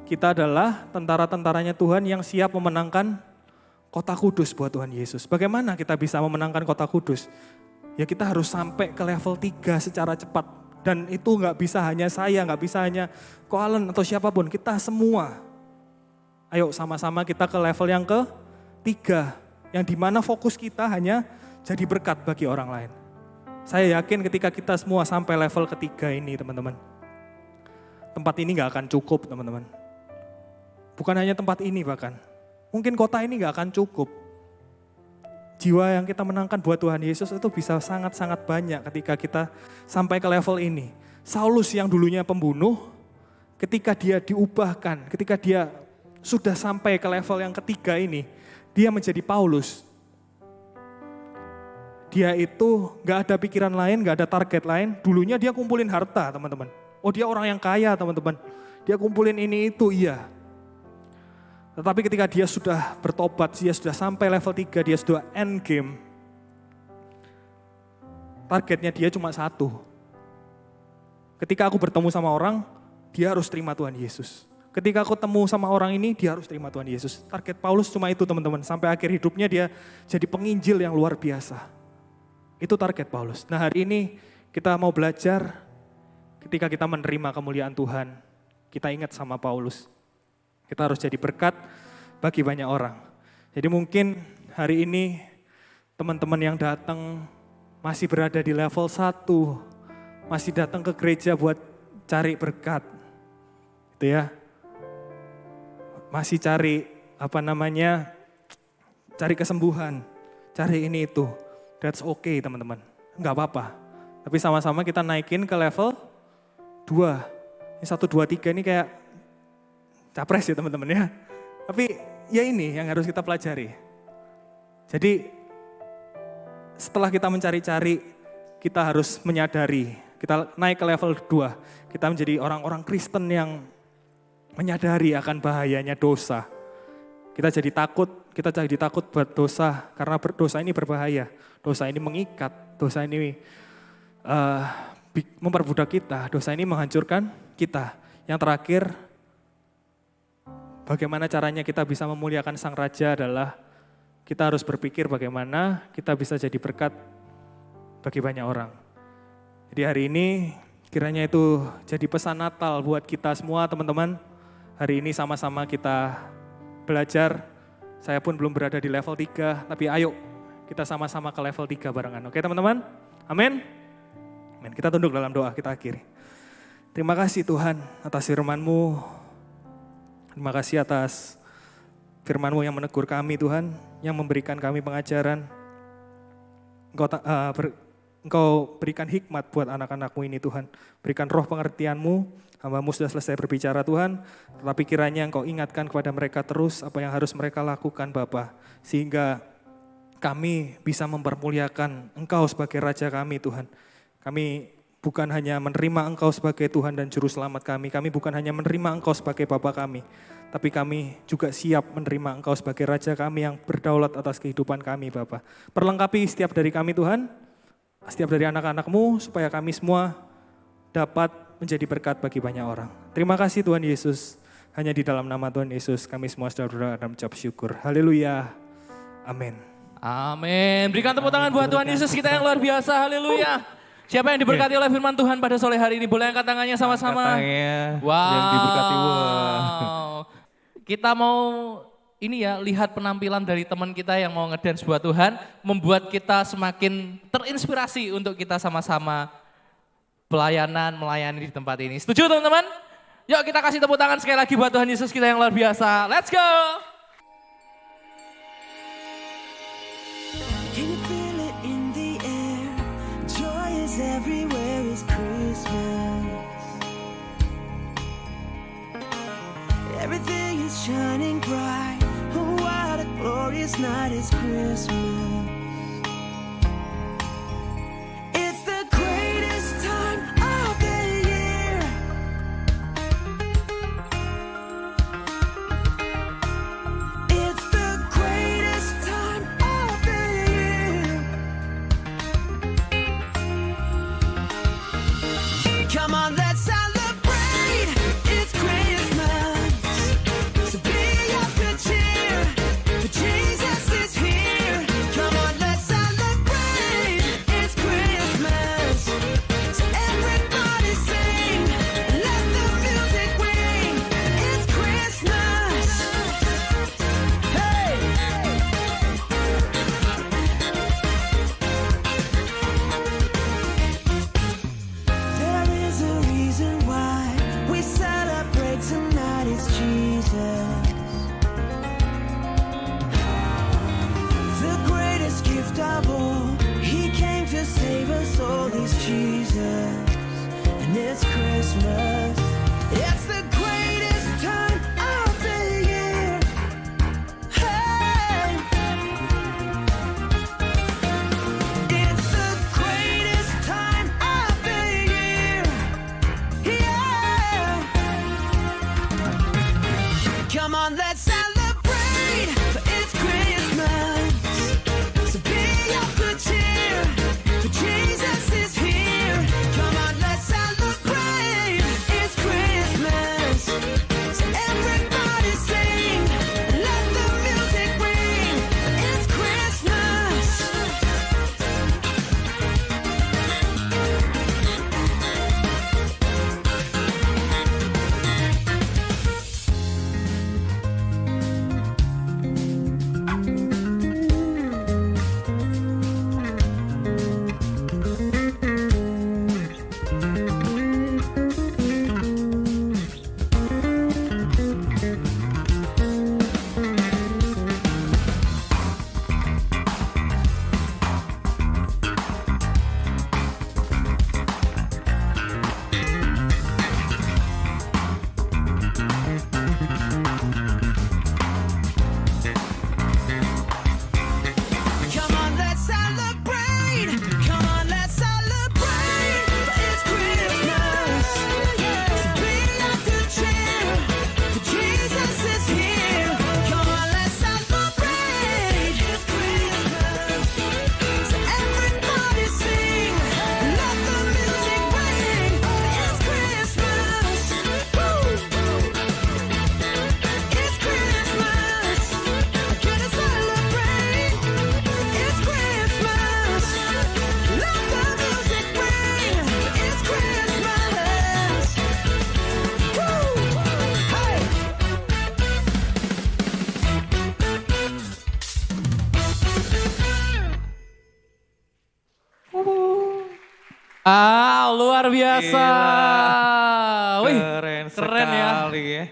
S6: Kita adalah tentara-tentaranya Tuhan yang siap memenangkan kota kudus buat Tuhan Yesus. Bagaimana kita bisa memenangkan kota kudus? Ya kita harus sampai ke level 3 secara cepat. Dan itu gak bisa hanya saya, gak bisa hanya Ko Allen atau siapapun. Kita semua. Ayo sama-sama kita ke level yang ke-3. Yang dimana fokus kita hanya jadi berkat bagi orang lain. Saya yakin ketika kita semua sampai level ke-3 ini teman-teman. Tempat ini gak akan cukup teman-teman. Bukan hanya tempat ini bahkan. Mungkin kota ini gak akan cukup. Jiwa yang kita menangkan buat Tuhan Yesus itu bisa sangat-sangat banyak ketika kita sampai ke level ini. Saulus yang dulunya pembunuh, ketika dia diubahkan, ketika dia sudah sampai ke level yang ke-3 ini, dia menjadi Paulus. Dia itu gak ada pikiran lain, gak ada target lain. Dulunya dia kumpulin harta teman-teman. Oh dia orang yang kaya teman-teman. Dia kumpulin ini itu, iya. Tetapi ketika dia sudah bertobat, dia sudah sampai level 3, dia sudah end game. Targetnya dia cuma satu. Ketika aku bertemu sama orang, dia harus terima Tuhan Yesus. Ketika aku temu sama orang ini, dia harus terima Tuhan Yesus. Target Paulus cuma itu teman-teman. Sampai akhir hidupnya dia jadi penginjil yang luar biasa. Itu target Paulus. Nah hari ini kita mau belajar ketika kita menerima kemuliaan Tuhan. Kita ingat sama Paulus. Kita harus jadi berkat bagi banyak orang. Jadi mungkin hari ini teman-teman yang datang masih berada di level 1. Masih datang ke gereja buat cari berkat. Gitu ya. Masih cari cari kesembuhan. Cari ini itu. That's okay teman-teman. Enggak apa-apa. Tapi sama-sama kita naikin ke level 2. Ini 1, 2, 3 ini kayak capres ya teman-teman ya. Tapi ya ini yang harus kita pelajari. Jadi setelah kita mencari-cari, kita harus menyadari. Kita naik ke level 2. Kita menjadi orang-orang Kristen yang menyadari akan bahayanya dosa. Kita jadi takut buat dosa karena dosa ini berbahaya. Dosa ini mengikat, dosa ini memperbudak kita, dosa ini menghancurkan kita. Yang terakhir, bagaimana caranya kita bisa memuliakan Sang Raja adalah kita harus berpikir bagaimana kita bisa jadi berkat bagi banyak orang. Jadi hari ini kiranya itu jadi pesan Natal buat kita semua teman-teman. Hari ini sama-sama kita belajar. Saya pun belum berada di level 3, tapi ayo kita sama-sama ke level 3 barengan. Oke teman-teman? Amin? Amin. Kita tunduk dalam doa, kita akhiri. Terima kasih Tuhan atas firman-Mu. Terima kasih atas firman-Mu yang menegur kami Tuhan, yang memberikan kami pengajaran. Engkau berikan hikmat buat anak-anak-Mu ini Tuhan. Berikan roh pengertian-Mu, hamba-Mu sudah selesai berbicara Tuhan. Tetapi kiranya Engkau ingatkan kepada mereka terus apa yang harus mereka lakukan Bapa. Sehingga kami bisa mempermuliakan Engkau sebagai Raja kami Tuhan. Kami bukan hanya menerima Engkau sebagai Tuhan dan Juru Selamat kami. Kami bukan hanya menerima Engkau sebagai Bapa kami. Tapi kami juga siap menerima Engkau sebagai Raja kami yang berdaulat atas kehidupan kami Bapa. Perlengkapi setiap dari kami Tuhan. setiap dari anak-anak-Mu supaya kami semua dapat menjadi berkat bagi banyak orang. Terima kasih Tuhan Yesus. Hanya di dalam nama Tuhan Yesus kami semua sudah berdoa dan mengucap syukur. Haleluya. Amin.
S7: Amin. Berikan tepuk tangan buat Tuhan Yesus kita yang luar biasa. Haleluya. Siapa yang diberkati oleh firman Tuhan pada sore hari ini? Boleh angkat tangannya sama-sama? Wow.
S5: Yang diberkati. Wah.
S7: Kita mau ini ya, lihat penampilan dari teman kita yang mau ngedance buat Tuhan. Membuat kita semakin terinspirasi untuk kita sama-sama melayani di tempat ini. Setuju teman-teman? Yuk kita kasih tepuk tangan sekali lagi buat Tuhan Yesus kita yang luar biasa. Let's go!
S1: Can you feel it in the air? Joy is everywhere, it's Christmas. Everything is shining bright. Oh, what a glorious night, it's Christmas. It's the greatest time of the year. It's the greatest time of the year. Come on, let's celebrate. It's Christmas. So be of good cheer. For Jesus is here. Come on, let's celebrate. It's Christmas. So everybody sing. Let the music ring. It's Christmas. Hey! There is a reason why we celebrate tonight. It's Jesus. The greatest gift of all. He came to save us all. He's Jesus. And it's Christmas. It's the greatest time of the year. Hey! It's the greatest time of the year. Yeah. Come on, let's celebrate. For it's Christmas. So be of good cheer. For Jesus is here. Come on, let's celebrate. It's Christmas. So everybody sing. Let the music ring. It's Christmas. Come on, let's celebrate. Come on, let's celebrate. For it's Christmas. So be of good cheer. For Jesus is here. Come on, let's celebrate. It's Christmas. So everybody sing. Let the music ring. It's Christmas. Woo! It's Christmas. I gotta celebrate. It's Christmas. Let the music ring. It's Christmas. Woo! Hey!
S7: Luar biasa. Wih,
S5: Keren
S7: keren ya.
S5: sekali ya.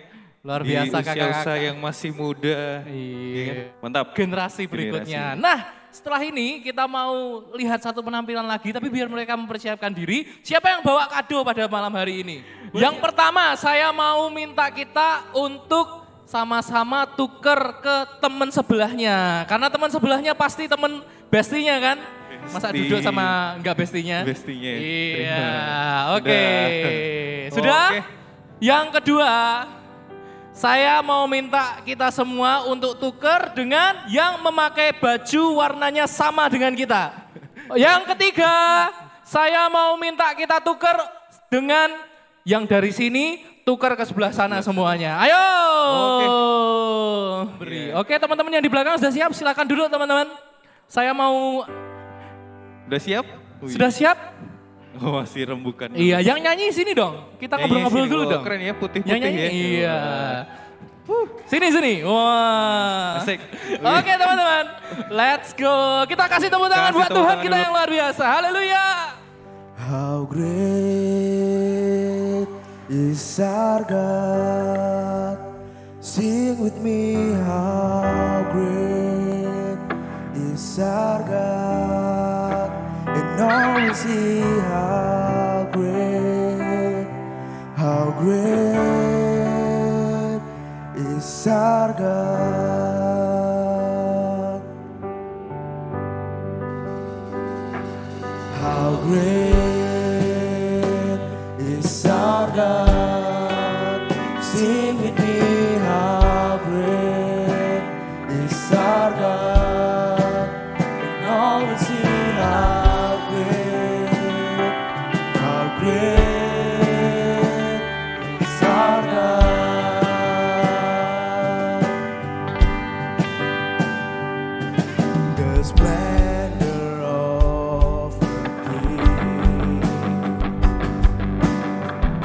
S7: Luar biasa
S5: Di usia
S7: kakak-kakak.
S5: yang masih muda.
S7: Iya.
S5: Mantap.
S7: Generasi berikutnya. Nah, setelah ini kita mau lihat satu penampilan lagi, tapi biar mereka mempersiapkan diri. Siapa yang bawa kado pada malam hari ini? Yang pertama, saya mau minta kita untuk sama-sama tuker ke teman sebelahnya. Karena teman sebelahnya pasti teman bestinya kan? Masa
S5: Besti.
S7: duduk sama enggak bestinya?
S5: Bestinya.
S7: Iya,
S5: Terima.
S7: oke. Sudah?
S5: Oke.
S7: Yang kedua, saya mau minta kita semua untuk tuker dengan yang memakai baju warnanya sama dengan kita. Yang ketiga, saya mau minta kita tukar dengan yang dari sini tukar ke sebelah sana semuanya. Ayo. Beri. Oke, teman-teman yang di belakang sudah siap? Silakan duduk teman-teman. Saya mau.
S5: Udah siap?
S7: Sudah siap?
S5: Oh, masih rembukan.
S7: Iya, yang nyanyi sini dong. Kita ngobrol-ngobrol dulu dong.
S5: Keren ya, putih-putih
S7: Yang nyanyi,
S5: ya.
S7: iya. Sini. Wah.
S5: Asik.
S7: Oke teman-teman, let's go. Kita kasih tepuk tangan
S5: Kasih
S7: buat
S5: tepuk
S7: Tuhan
S5: tangan
S7: kita
S5: dulu.
S7: yang luar biasa. Haleluya.
S1: How great is our God? Sing with me, how great is our God? And all will see how great is our God. How great is our God? Sing with me, how great is our God? And all will see how great is our God. The splendor of the King,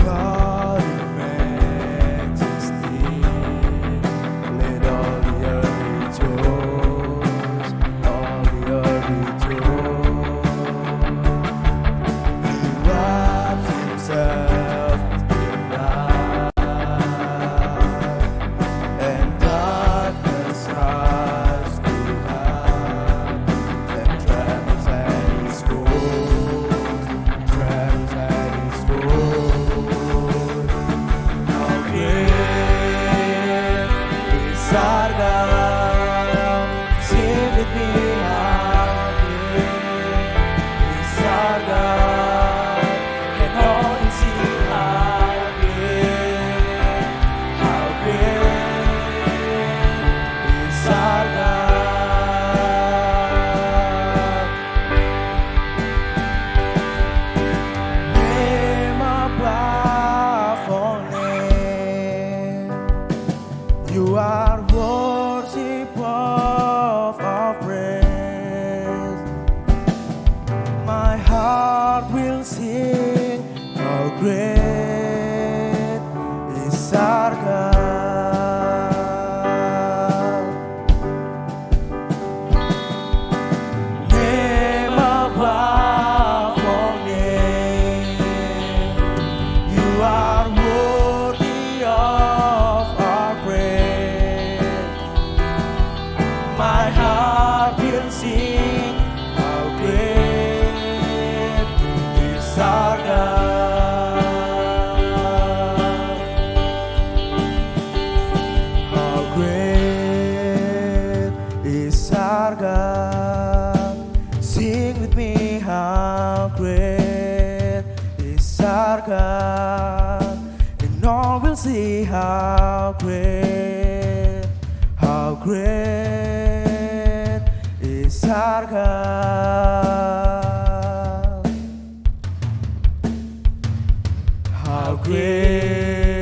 S1: God in majesty, let all the earth rejoice, all the earth rejoice. He wraps himself in light, and darkness hides to hide, and trembles at his voice, trembles at his voice. How great is our God? Sing with me, how great is our God? And all will see how great is our God. Name above all name, you are worthy of our praise. My heart will sing, how great is our God. Name above all name, you are worthy of our praise. My heart will sing, how great is our God. How great is our God? Sing with me, how great is our God? And all will see how great is our God. How great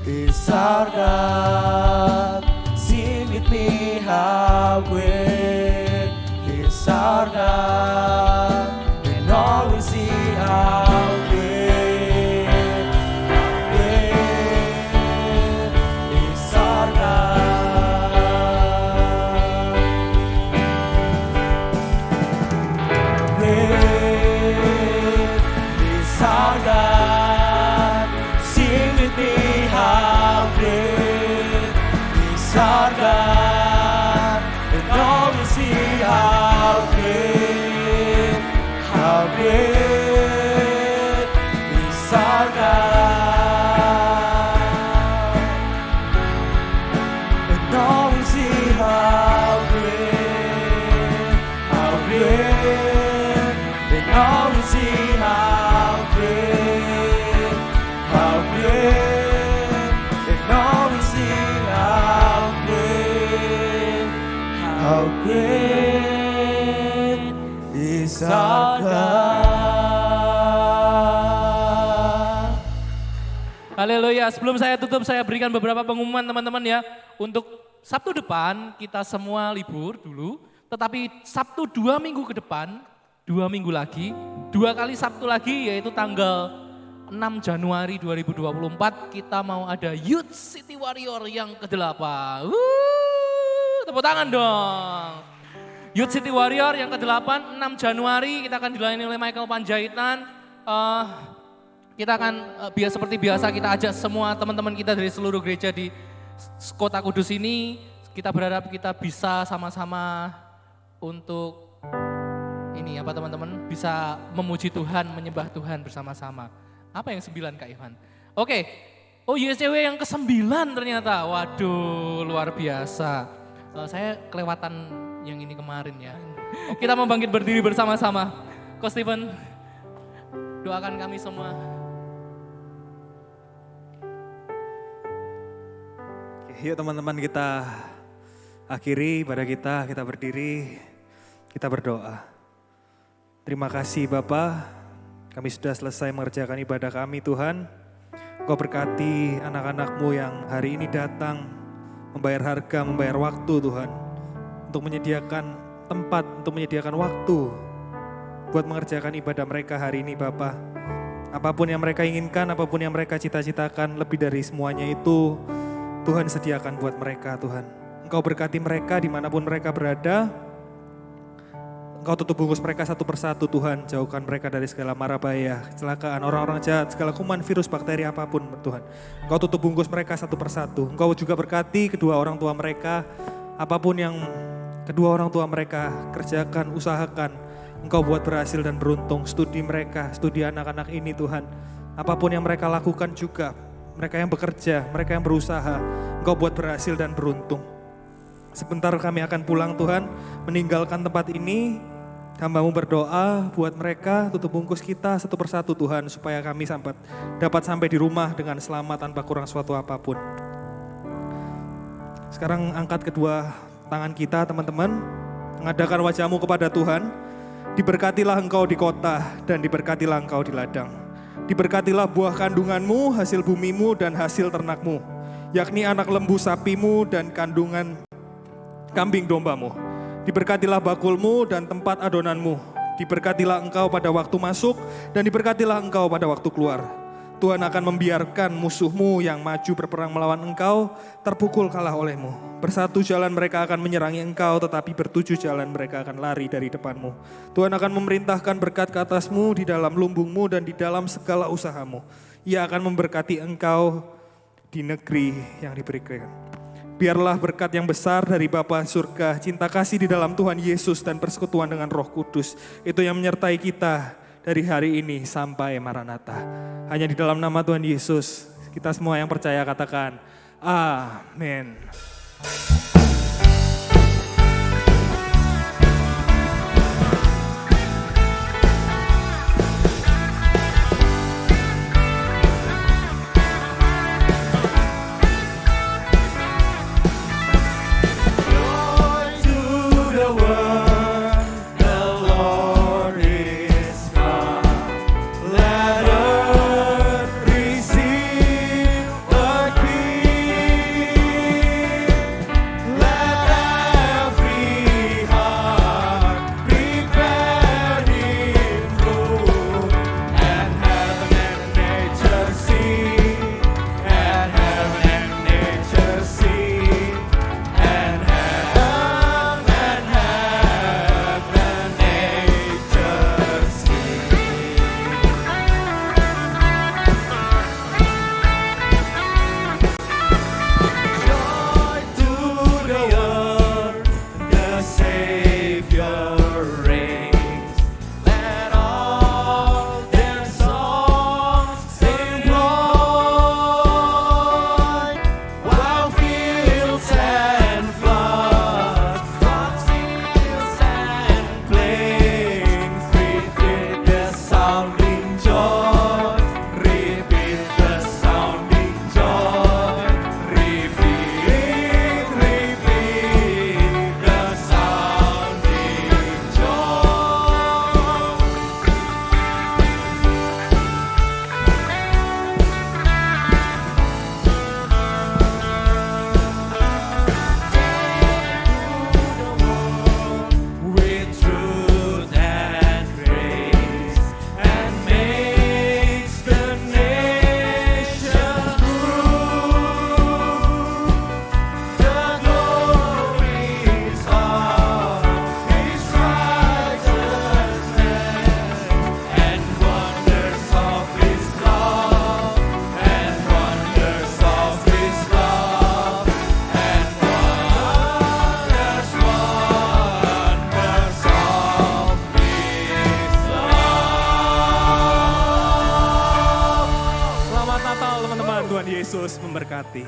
S1: is our God? Sing with me, how great is our God? And all will see how great is our God.
S5: Bisakah
S7: Haleluya. Sebelum saya tutup, saya berikan beberapa pengumuman teman-teman ya. Untuk Sabtu depan kita semua libur dulu. Tetapi Sabtu 2 minggu ke depan, 2 minggu lagi, 2 kali Sabtu lagi yaitu tanggal 6 Januari 2024 kita mau ada Youth City Warrior yang ke-8. Tepuk tangan dong. Youth City Warrior yang ke-8, 6 Januari kita akan dilayani oleh Michael Panjaitan. Kita akan seperti biasa kita ajak semua teman-teman kita dari seluruh gereja di Kota Kudus ini. Kita berharap kita bisa sama-sama untuk ini apa teman-teman, bisa memuji Tuhan, menyembah Tuhan bersama-sama. Apa yang 9 Kak Ivan? Oke, oh YSCW yang ke-9 ternyata, waduh luar biasa. Saya kelewatan yang ini kemarin ya. Kita mau bangkit berdiri bersama-sama. Ko Steven, doakan kami semua.
S6: Yuk teman-teman kita akhiri pada kita berdiri, kita berdoa. Terima kasih Bapa, kami sudah selesai mengerjakan ibadah kami Tuhan. Engkau berkati anak-anak-Mu yang hari ini datang, membayar harga, membayar waktu Tuhan. Untuk menyediakan tempat, untuk menyediakan waktu buat mengerjakan ibadah mereka hari ini Bapa. Apapun yang mereka inginkan, apapun yang mereka cita-citakan, lebih dari semuanya itu Tuhan sediakan buat mereka Tuhan. Engkau berkati mereka dimanapun mereka berada. Engkau tutup bungkus mereka satu persatu Tuhan. Jauhkan mereka dari segala mara bahaya, kecelakaan, orang-orang jahat, segala kuman, virus, bakteri apapun Tuhan. Engkau tutup bungkus mereka satu persatu. Engkau juga berkati kedua orang tua mereka. Apapun yang kedua orang tua mereka kerjakan, usahakan. Engkau buat berhasil dan beruntung. Studi mereka, studi anak-anak ini Tuhan. Apapun yang mereka lakukan juga. Mereka yang bekerja, mereka yang berusaha, Engkau buat berhasil dan beruntung. Sebentar kami akan pulang Tuhan, meninggalkan tempat ini. Hamba-Mu berdoa buat mereka, tutup bungkus kita satu persatu Tuhan, supaya kami dapat sampai di rumah dengan selamat tanpa kurang suatu apapun. Sekarang angkat kedua tangan kita teman-teman, mengadakan wajah-Mu kepada Tuhan. Diberkatilah Engkau di kota dan diberkatilah Engkau di ladang. Diberkatilah buah kandungan-Mu, hasil bumi-Mu dan hasil ternak-Mu, yakni anak lembu sapi-Mu dan kandungan kambing domba-Mu. Diberkatilah bakul-Mu dan tempat adonan-Mu. Diberkatilah Engkau pada waktu masuk dan diberkatilah Engkau pada waktu keluar. Tuhan akan membiarkan musuh-Mu yang maju berperang melawan Engkau terpukul kalah oleh-Mu. Bersatu jalan mereka akan menyerangi Engkau, tetapi bertujuh jalan mereka akan lari dari depan-Mu. Tuhan akan memerintahkan berkat ke atas-Mu di dalam lumbung-Mu dan di dalam segala usaha-Mu. Ia akan memberkati Engkau di negeri yang diberikan. Biarlah berkat yang besar dari Bapa surga, cinta kasih di dalam Tuhan Yesus dan persekutuan dengan Roh Kudus, itu yang menyertai kita dari hari ini sampai Maranatha. Hanya di dalam nama Tuhan Yesus, kita semua yang percaya katakan, amin. Yesus memberkati.